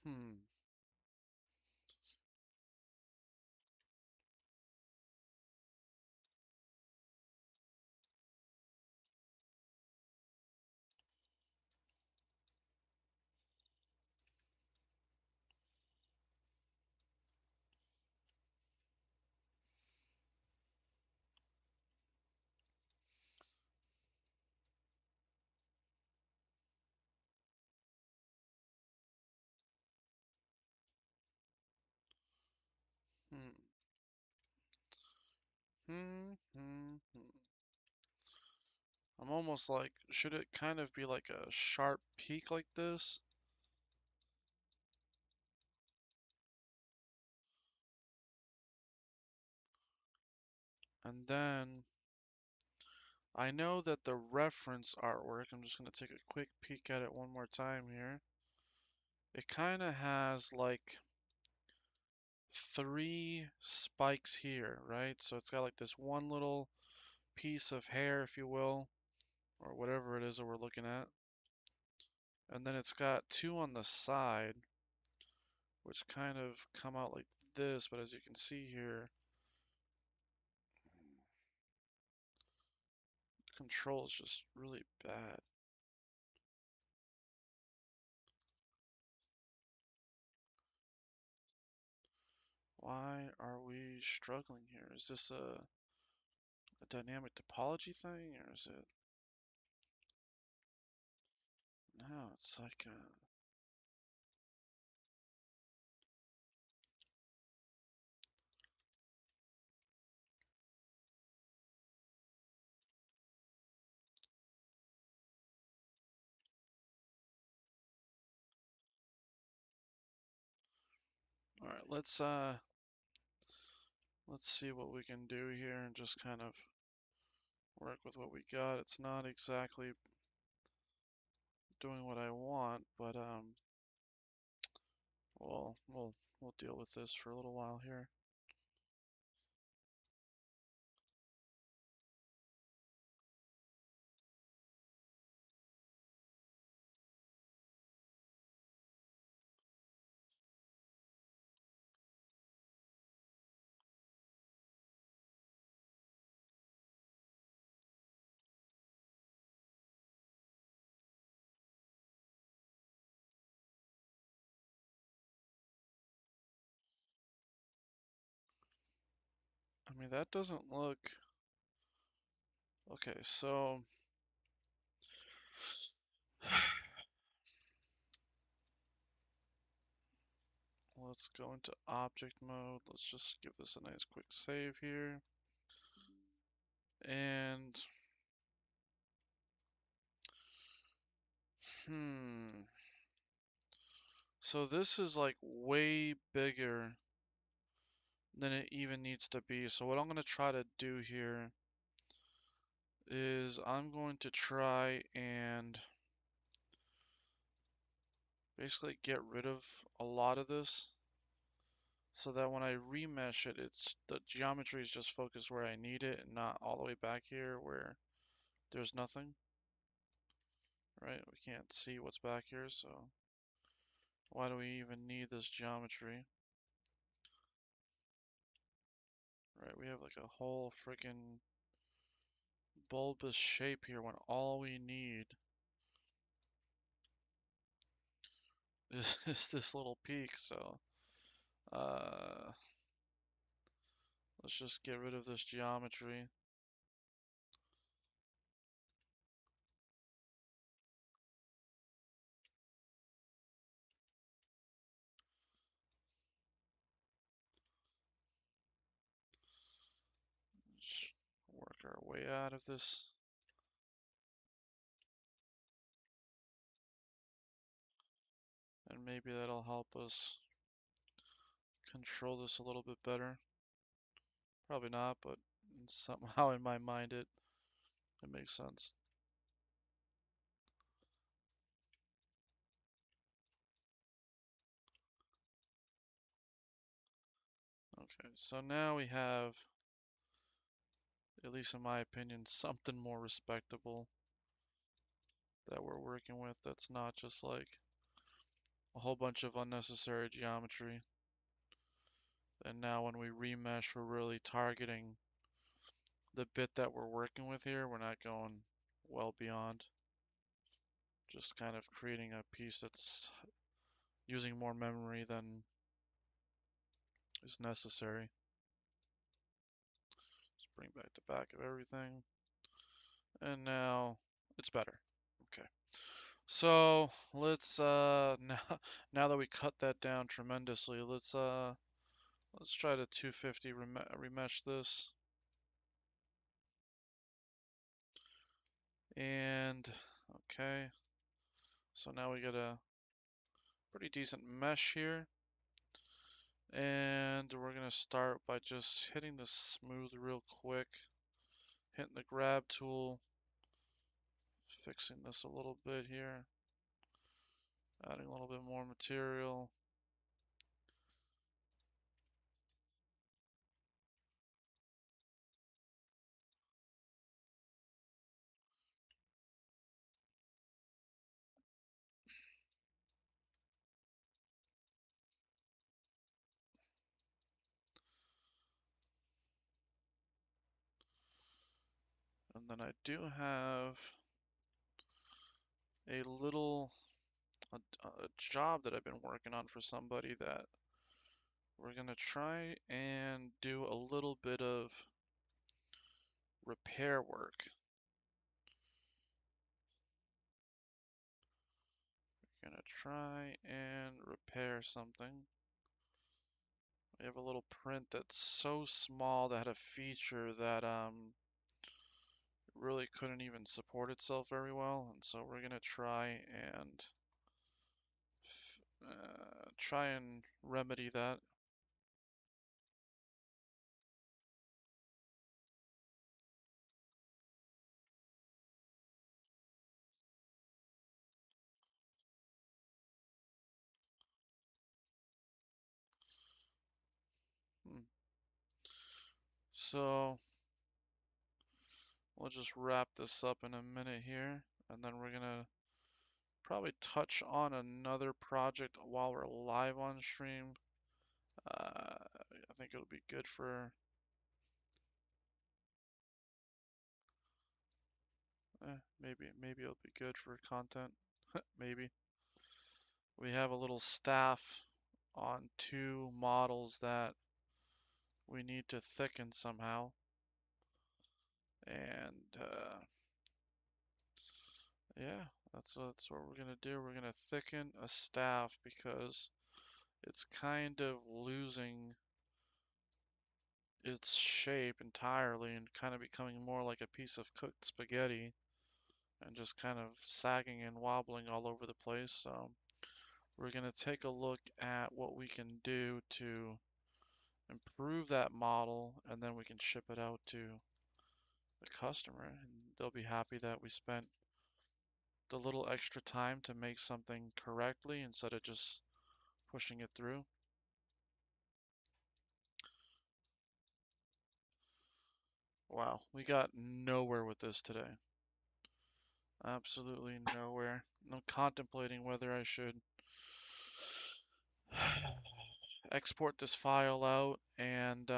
Hmm. Hmm. Hmm. Hmm. Hmm. I'm almost like, should it kind of be like a sharp peak like this? And then I know that the reference artwork, I'm just going to take a quick peek at it one more time here. It kind of has like three spikes here, right? So it's got like this one little piece of hair, if you will, or whatever it is that we're looking at. And then it's got two on the side, which kind of come out like this, but as you can see here, control is just really bad. Why are we struggling here? Is this a dynamic topology thing, or is it? now it's like all right, let's see what we can do here and just kind of work with what we got. It's not exactly doing what I want, but well, we'll deal with this for a little while here. I mean, that doesn't look okay, so let's go into object mode. Let's just give this a nice quick save here. And so this is like way bigger than it even needs to be. So what I'm going to try to do here is I'm going to try and basically get rid of a lot of this so that when I remesh it, it's the geometry is just focused where I need it and not all the way back here where there's nothing, right? We can't see what's back here, so why do we even need this geometry? Right, we have like a whole freaking bulbous shape here when all we need is this little peak, so uh, let's just get rid of this geometry. Just work our way out of this. And maybe that'll help us control this a little bit better. Probably not, but somehow in my mind it makes sense. Okay, so now we have, at least in my opinion, something more respectable that we're working with that's not just like a whole bunch of unnecessary geometry. And now when we remesh, we're really targeting the bit that we're working with here. We're not going well beyond. Just kind of creating a piece that's using more memory than is necessary. Let's bring back the back of everything. And now it's better. Okay. So let's now that we cut that down tremendously, let's try to 250 remesh this. And okay. So now we got a pretty decent mesh here. And we're gonna start by just hitting the smooth real quick. Hitting the grab tool. Fixing this a little bit here. Adding a little bit more material. And then I do have a little a job that I've been working on for somebody that we're gonna try and do a little bit of repair work. try and repair something. We have a little print that's so small that had a feature that really couldn't even support itself very well, and so we're gonna try and remedy that. Hmm. So we'll just wrap this up in a minute here, and then we're gonna probably touch on another project while we're live on stream. I think it'll be good for, maybe it'll be good for content. Maybe. We have a little staff on two models that we need to thicken somehow. And yeah, that's what we're gonna do. We're gonna thicken a staff because it's kind of losing its shape entirely and kind of becoming more like a piece of cooked spaghetti and just kind of sagging and wobbling all over the place. So we're gonna take a look at what we can do to improve that model, and then we can ship it out to the customer, and they'll be happy that we spent the little extra time to make something correctly instead of just pushing it through. Wow, we got nowhere with this today. Absolutely nowhere. I'm contemplating whether I should export this file out and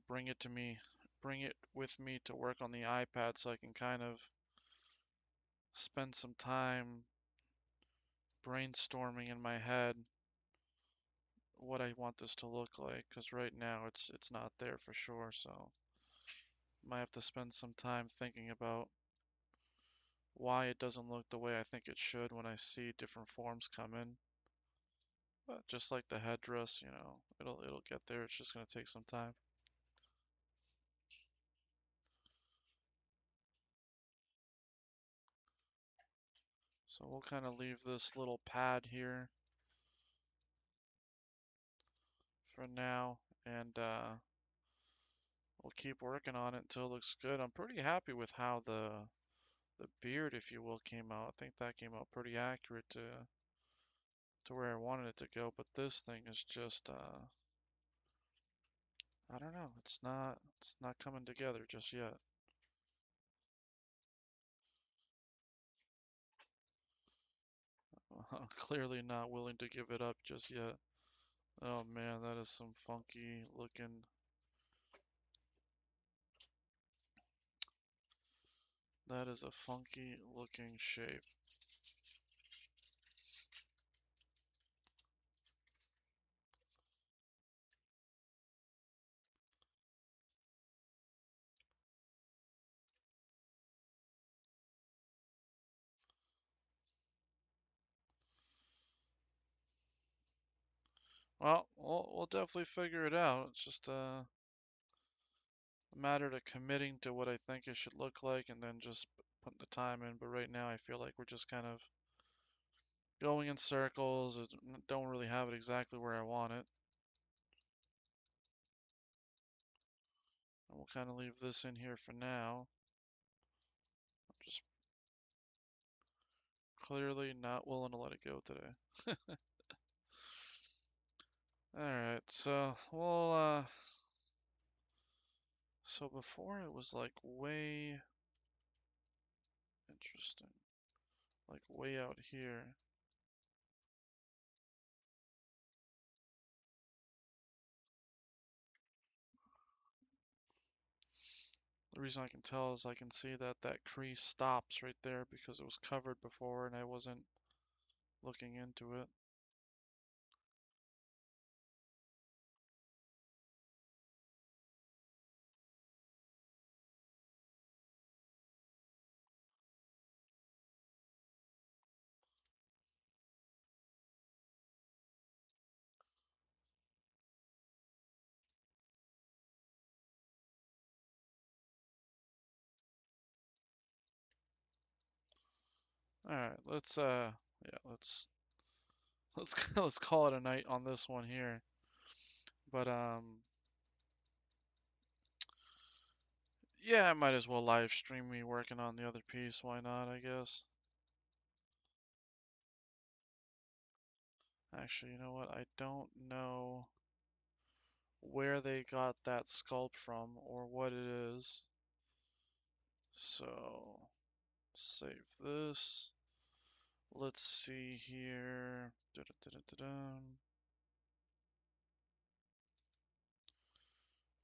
bring it with me to work on the iPad so I can kind of spend some time brainstorming in my head what I want this to look like, because right now it's not there for sure, so might have to spend some time thinking about why it doesn't look the way I think it should when I see different forms come in. But just like the headdress, it'll get there. It's just gonna take some time. So we'll kind of leave this little pad here for now, and we'll keep working on it until it looks good. I'm pretty happy with how the beard, if you will, came out. I think that came out pretty accurate to where I wanted it to go, but this thing is just I don't know, it's not coming together just yet. I'm clearly not willing to give it up just yet. Oh man, that is some funky looking. That is a funky looking shape. Well, we'll definitely figure it out. It's just a matter of committing to what I think it should look like and then just putting the time in. But right now, I feel like we're just kind of going in circles. Don't really have it exactly where I want it. And we'll kind of leave this in here for now. I'm just clearly not willing to let it go today. Alright, so before it was like way interesting, like way out here. The reason I can tell is I can see that that crease stops right there because it was covered before and I wasn't looking into it. All right, yeah, let's let's call it a night on this one here. But yeah, I might as well live stream me working on the other piece. Why not, I guess. Actually, you know what? I don't know where they got that sculpt from or what it is. So, save this. Let's see here.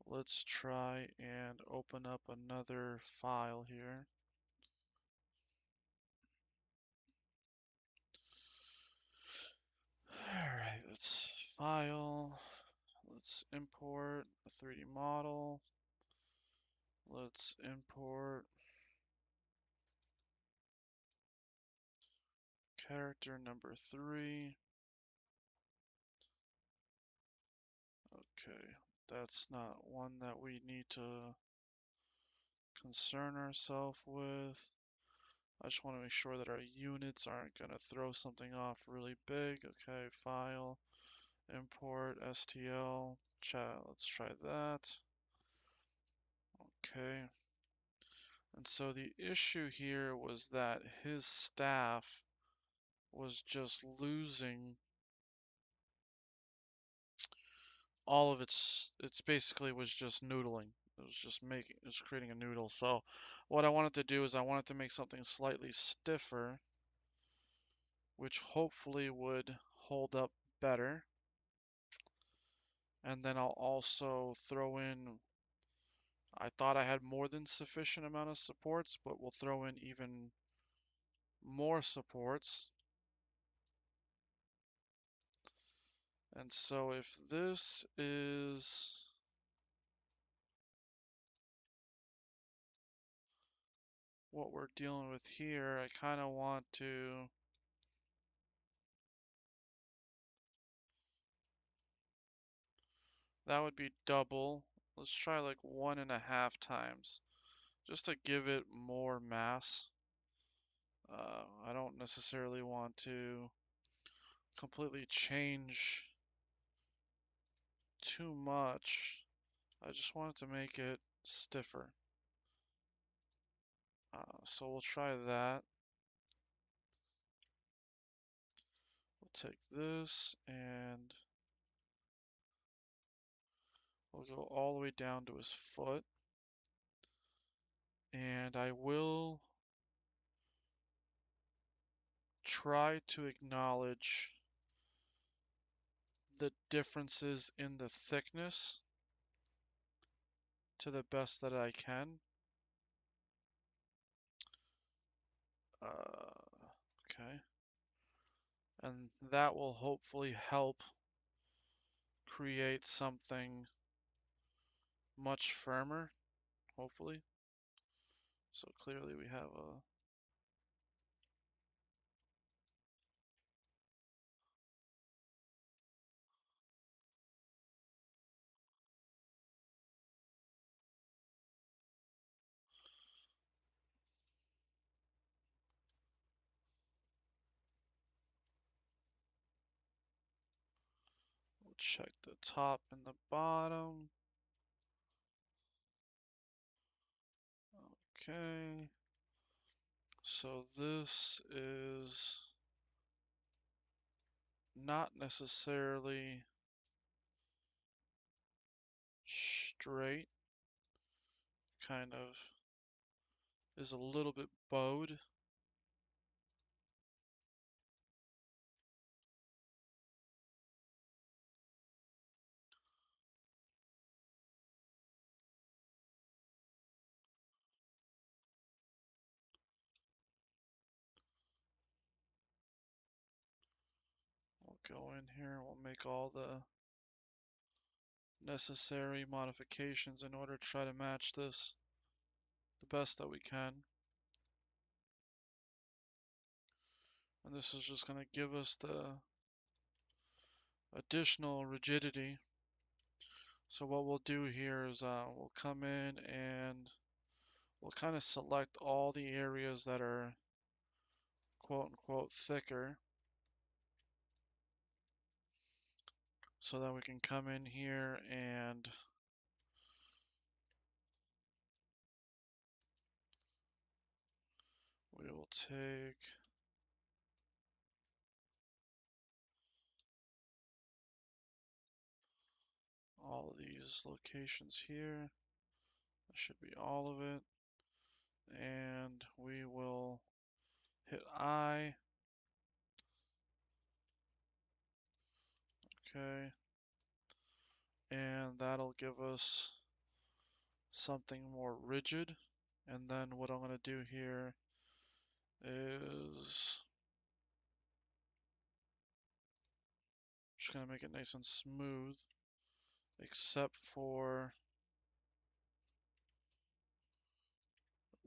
Let's try and open up another file here. Alright, let's file. Let's import a 3D model. Let's import character number 3. Okay, that's not one that we need to concern ourselves with. I just want to make sure that our units aren't going to throw something off really big. Okay, file, import, STL, chat, let's try that. Okay. And so the issue here was that his staff was just losing all of it's basically was just noodling. It was just creating a noodle. So what I wanted to do is I wanted to make something slightly stiffer, which hopefully would hold up better. And then I'll also throw in, I thought I had more than sufficient amount of supports, but we'll throw in even more supports. And so if this is what we're dealing with here, I kind of want to that would be double. Let's try like 1.5 times just to give it more mass. I don't necessarily want to completely change too much. I just wanted to make it stiffer. So we'll try that. We'll take this and we'll go all the way down to his foot. And I will try to acknowledge the differences in the thickness to the best that I can. Okay. And that will hopefully help create something much firmer, hopefully. So clearly we have a we'll check the top and the bottom. Okay. So this is not necessarily straight, kind of is a little bit bowed. We'll go in here, we'll make all the necessary modifications in order to try to match this the best that we can. And this is just going to give us the additional rigidity. So what we'll do here is we'll come in and we'll kind of select all the areas that are quote unquote thicker so that we can come in here and we will take all of these locations here. That should be all of it. And we will hit I. Okay. And that'll give us something more rigid. And then what I'm going to do here is just going to make it nice and smooth, except for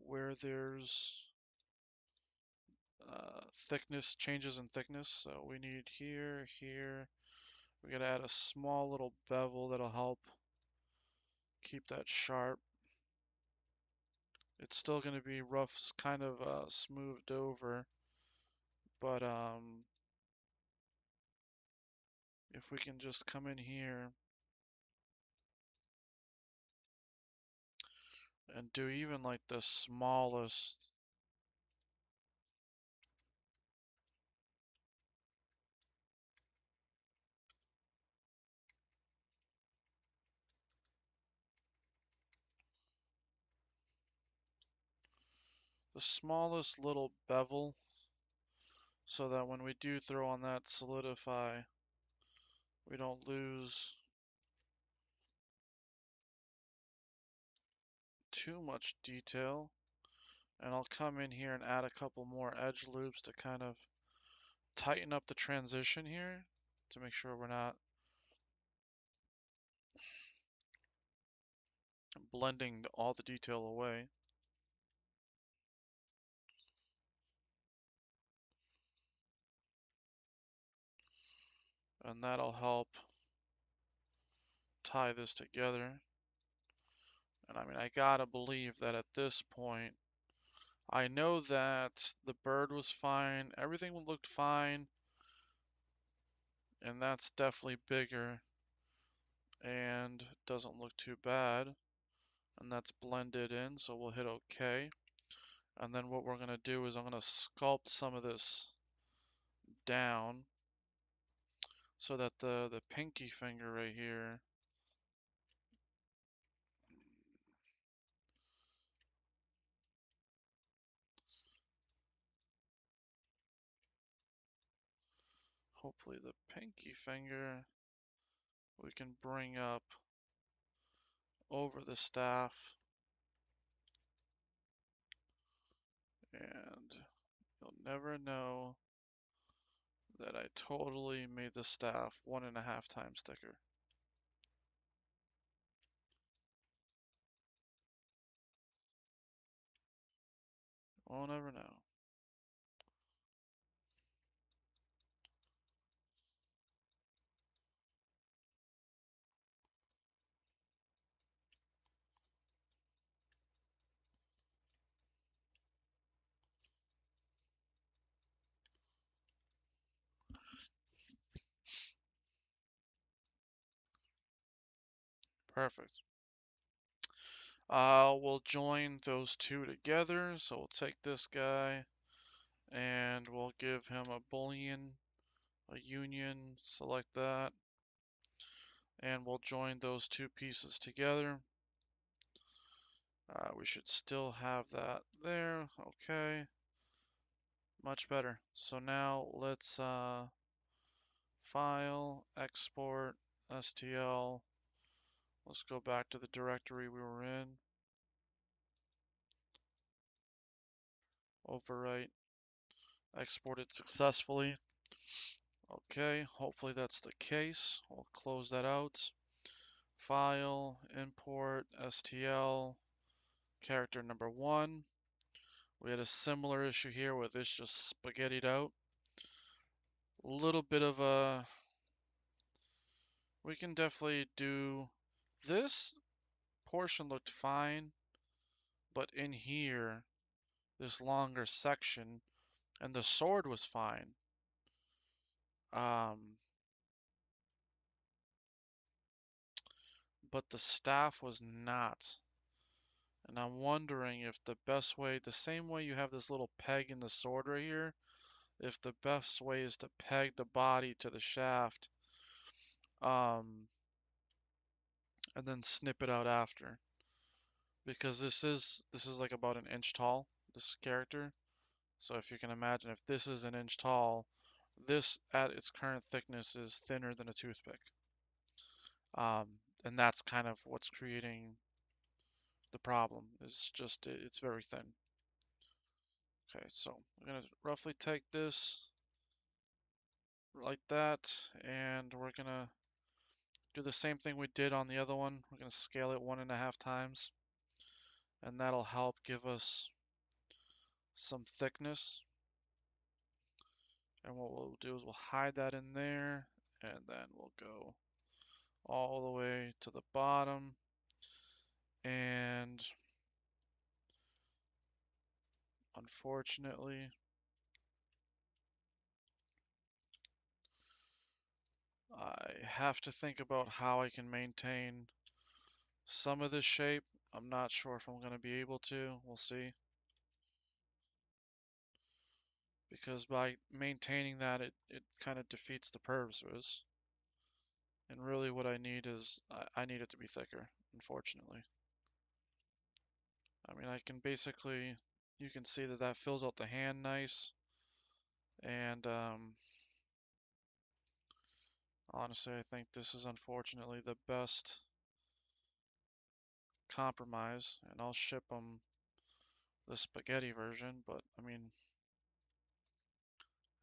where there's thickness, changes in thickness. So we need here, here. We got to add a small little bevel that'll help keep that sharp. It's still going to be rough, kind of smoothed over, but if we can just come in here and do even like the smallest, little bevel, so that when we do throw on that solidify, we don't lose too much detail. And I'll come in here and add a couple more edge loops to kind of tighten up the transition here to make sure we're not blending all the detail away. And that'll help tie this together. And I mean, I gotta believe that at this point, I know that the bird was fine, everything looked fine, and that's definitely bigger and doesn't look too bad. And that's blended in, so we'll hit OK. And then what we're gonna do is I'm gonna sculpt some of this down so that the pinky finger right here, hopefully the pinky finger we can bring up over the staff, and you'll never know that I totally made the staff 1.5 times thicker. We'll never know. Perfect. We'll join those two together. So we'll take this guy and we'll give him a boolean, a union, select that, and we'll join those two pieces together. We should still have that there. Okay. Much better. So now let's file, export, STL. Let's go back to the directory we were in. Overwrite. Exported successfully. Okay, hopefully that's the case. We'll close that out. File, import, STL, character number 1. We had a similar issue here with this just spaghettied out. A little bit of a... We can definitely do... This portion looked fine, but in here, this longer section, And the sword was fine. Um, but the staff was not. And I'm wondering if the best way, the same way you have this little peg in the sword right here, if the best way is to peg the body to the shaft, um, and then snip it out after. Because this is like about an inch tall, this character. So if you can imagine, if this is an inch tall, this at its current thickness is thinner than a toothpick. Um, and that's kind of what's creating the problem. It's just it's very thin. Okay, so we're gonna roughly take this like that, and we're gonna do the same thing we did on the other one. We're gonna scale it 1.5 times, and that'll help give us some thickness. And what we'll do is we'll hide that in there, and then we'll go all the way to the bottom. And unfortunately, I have to think about how I can maintain some of this shape. I'm not sure if I'm going to be able to. We'll see. Because by maintaining that, it kind of defeats the purpose. And really what I need is, I need it to be thicker, unfortunately. I mean, I can basically, you can see that that fills out the hand nice. And honestly, I think this is unfortunately the best compromise. And I'll ship them the spaghetti version, but I mean,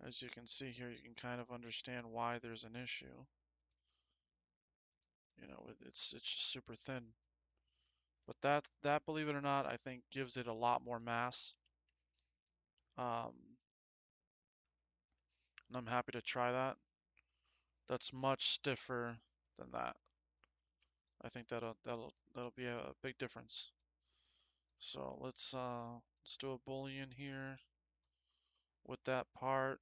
as you can see here, you can kind of understand why there's an issue. You know, it's just super thin. But that believe it or not, I think gives it a lot more mass. Um, and I'm happy to try that. That's much stiffer than that. I think that'll be a big difference. So let's do a boolean here with that part.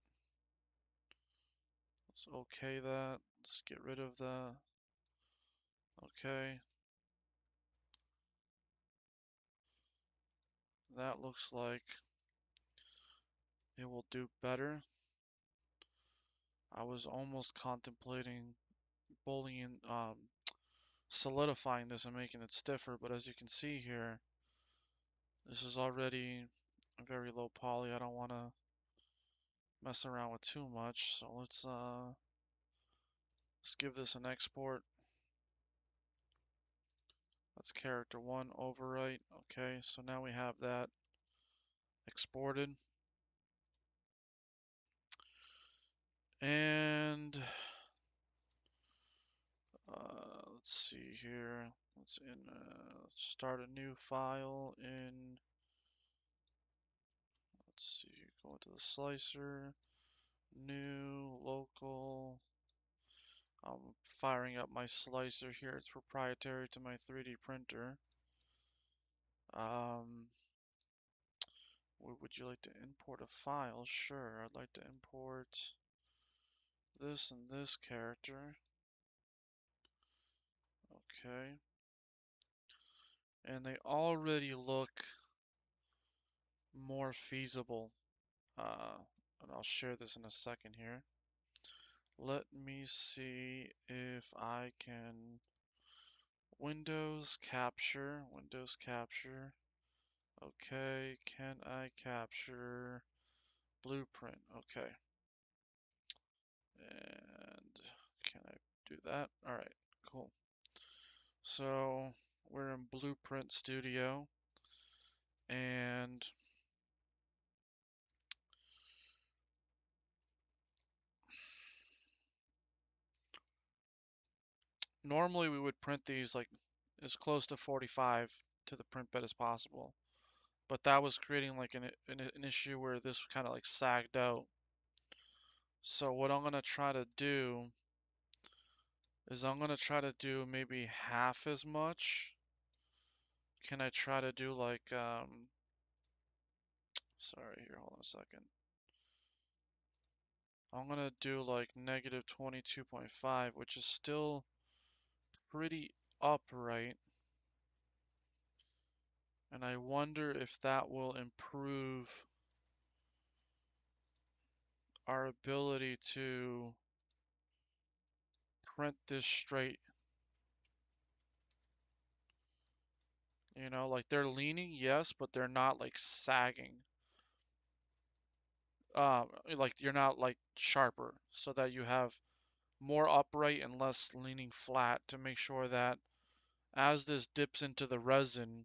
Let's okay that. Let's get rid of the okay. That looks like it will do better. I was almost contemplating boolean solidifying this and making it stiffer, but as you can see here, this is already very low poly. I don't want to mess around with too much, so let's give this an export. That's character 1 overwrite. Okay, so now we have that exported. And let's see here. Let's start a new file in. Let's see. Go into the slicer. New local. I'm firing up my slicer here. It's proprietary to my 3D printer. Um, would you like to import a file? Sure, I'd like to import this and this character. Okay. And they already look more feasible. And I'll share this in a second here. Let me see if I can Windows capture. Okay, can I capture blueprint? Okay. And can I do that? All right, cool. So we're in Blueprint Studio, and normally we would print these like as close to 45 to the print bed as possible. But that was creating like an issue where this kind of like sagged out. So what I'm gonna try to do is I'm gonna try to do maybe half as much. Can I try to do like sorry here, hold on a second. I'm gonna do like negative 22.5, which is still pretty upright. And I wonder if that will improve our ability to print this straight. You know, like they're leaning, yes, but they're not like sagging. Like you're not like sharper, so that you have more upright and less leaning flat to make sure that as this dips into the resin,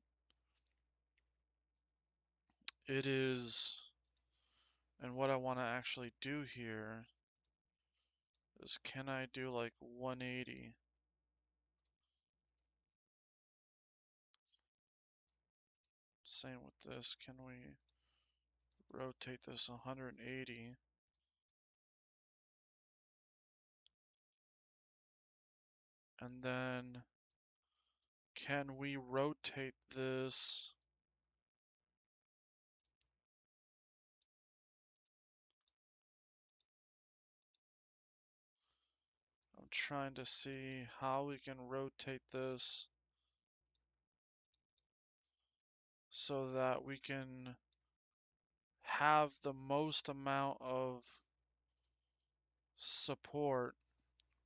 it is. And what I want to actually do here is, can I do like 180? Same with this. Can we rotate this 180? And then can we rotate this? I'm trying to see how we can rotate this so that we can have the most amount of support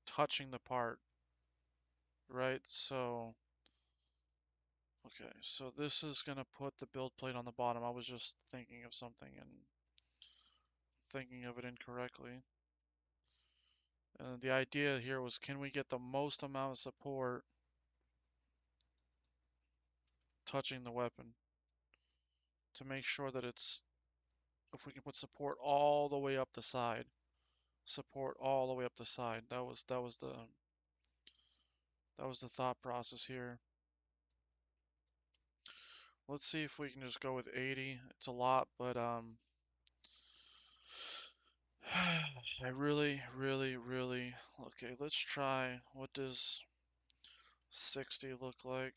touching the part, right? So, okay, so this is gonna put the build plate on the bottom. I was just thinking of something and thinking of it incorrectly. And the idea here was, can we get the most amount of support touching the weapon to make sure that it's, if we can put support all the way up the side, support all the way up the side. That was the thought process here. Let's see if we can just go with 80. It's a lot, but I really, really, really, okay, let's try. What does 60 look like?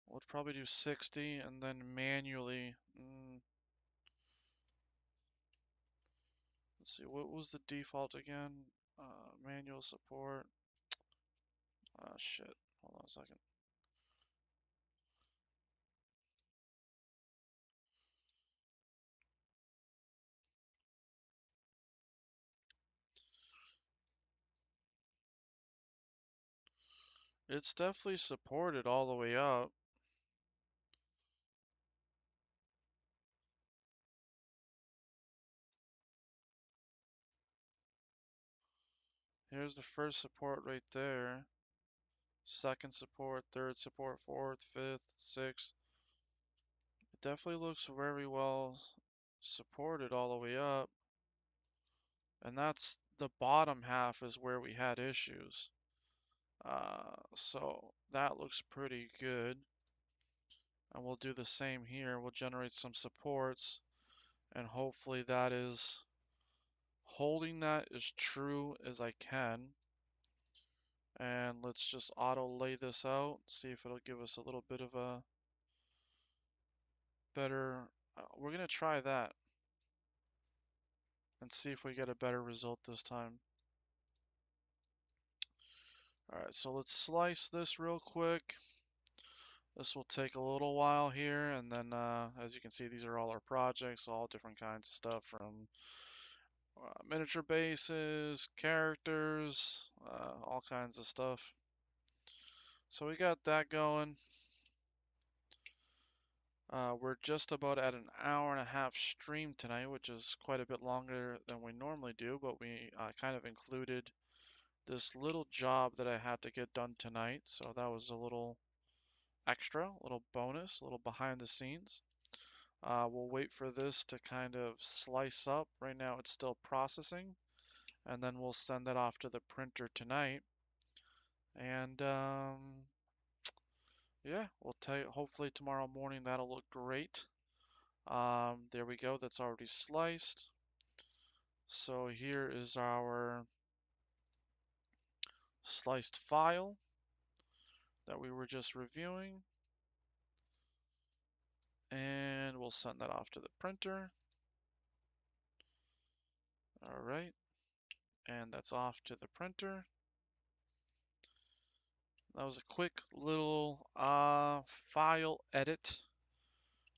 We'll probably do 60 and then manually. Let's see, what was the default again? Manual support. Ah, shit. Hold on a second. It's definitely supported all the way up. Here's the first support right there. Second support, third support, fourth, fifth, sixth. It definitely looks very well supported all the way up. And that's the bottom half is where we had issues. So that looks pretty good. And we'll do the same here. We'll generate some supports, and hopefully that is holding that as true as I can. And let's just auto lay this out, see if it'll give us a little bit of a better, we're gonna try that and see if we get a better result this time. Alright, so let's slice this real quick. This will take a little while here, and then as you can see, these are all our projects, all different kinds of stuff, from miniature bases, characters, all kinds of stuff. So we got that going. We're just about at an hour and a half stream tonight, which is quite a bit longer than we normally do, but we kind of included this little job that I had to get done tonight, so that was a little extra, a little bonus, a little behind the scenes. We'll wait for this to kind of slice up. Right now it's still processing, and then we'll send that off to the printer tonight. And yeah, we'll tell you, hopefully tomorrow morning that'll look great. There we go, that's already sliced. So here is our sliced file that we were just reviewing. And we'll send that off to the printer. All right, and that's off to the printer. That was a quick little file edit.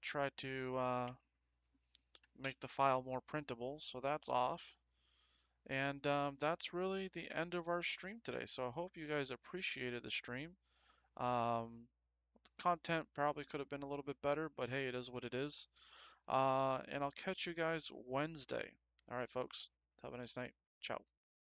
Try to make the file more printable, so that's off. And that's really the end of our stream today. So I hope you guys appreciated the stream. Content probably could have been a little bit better, but hey, it is what it is. And I'll catch you guys Wednesday. All right, folks. Have a nice night. Ciao.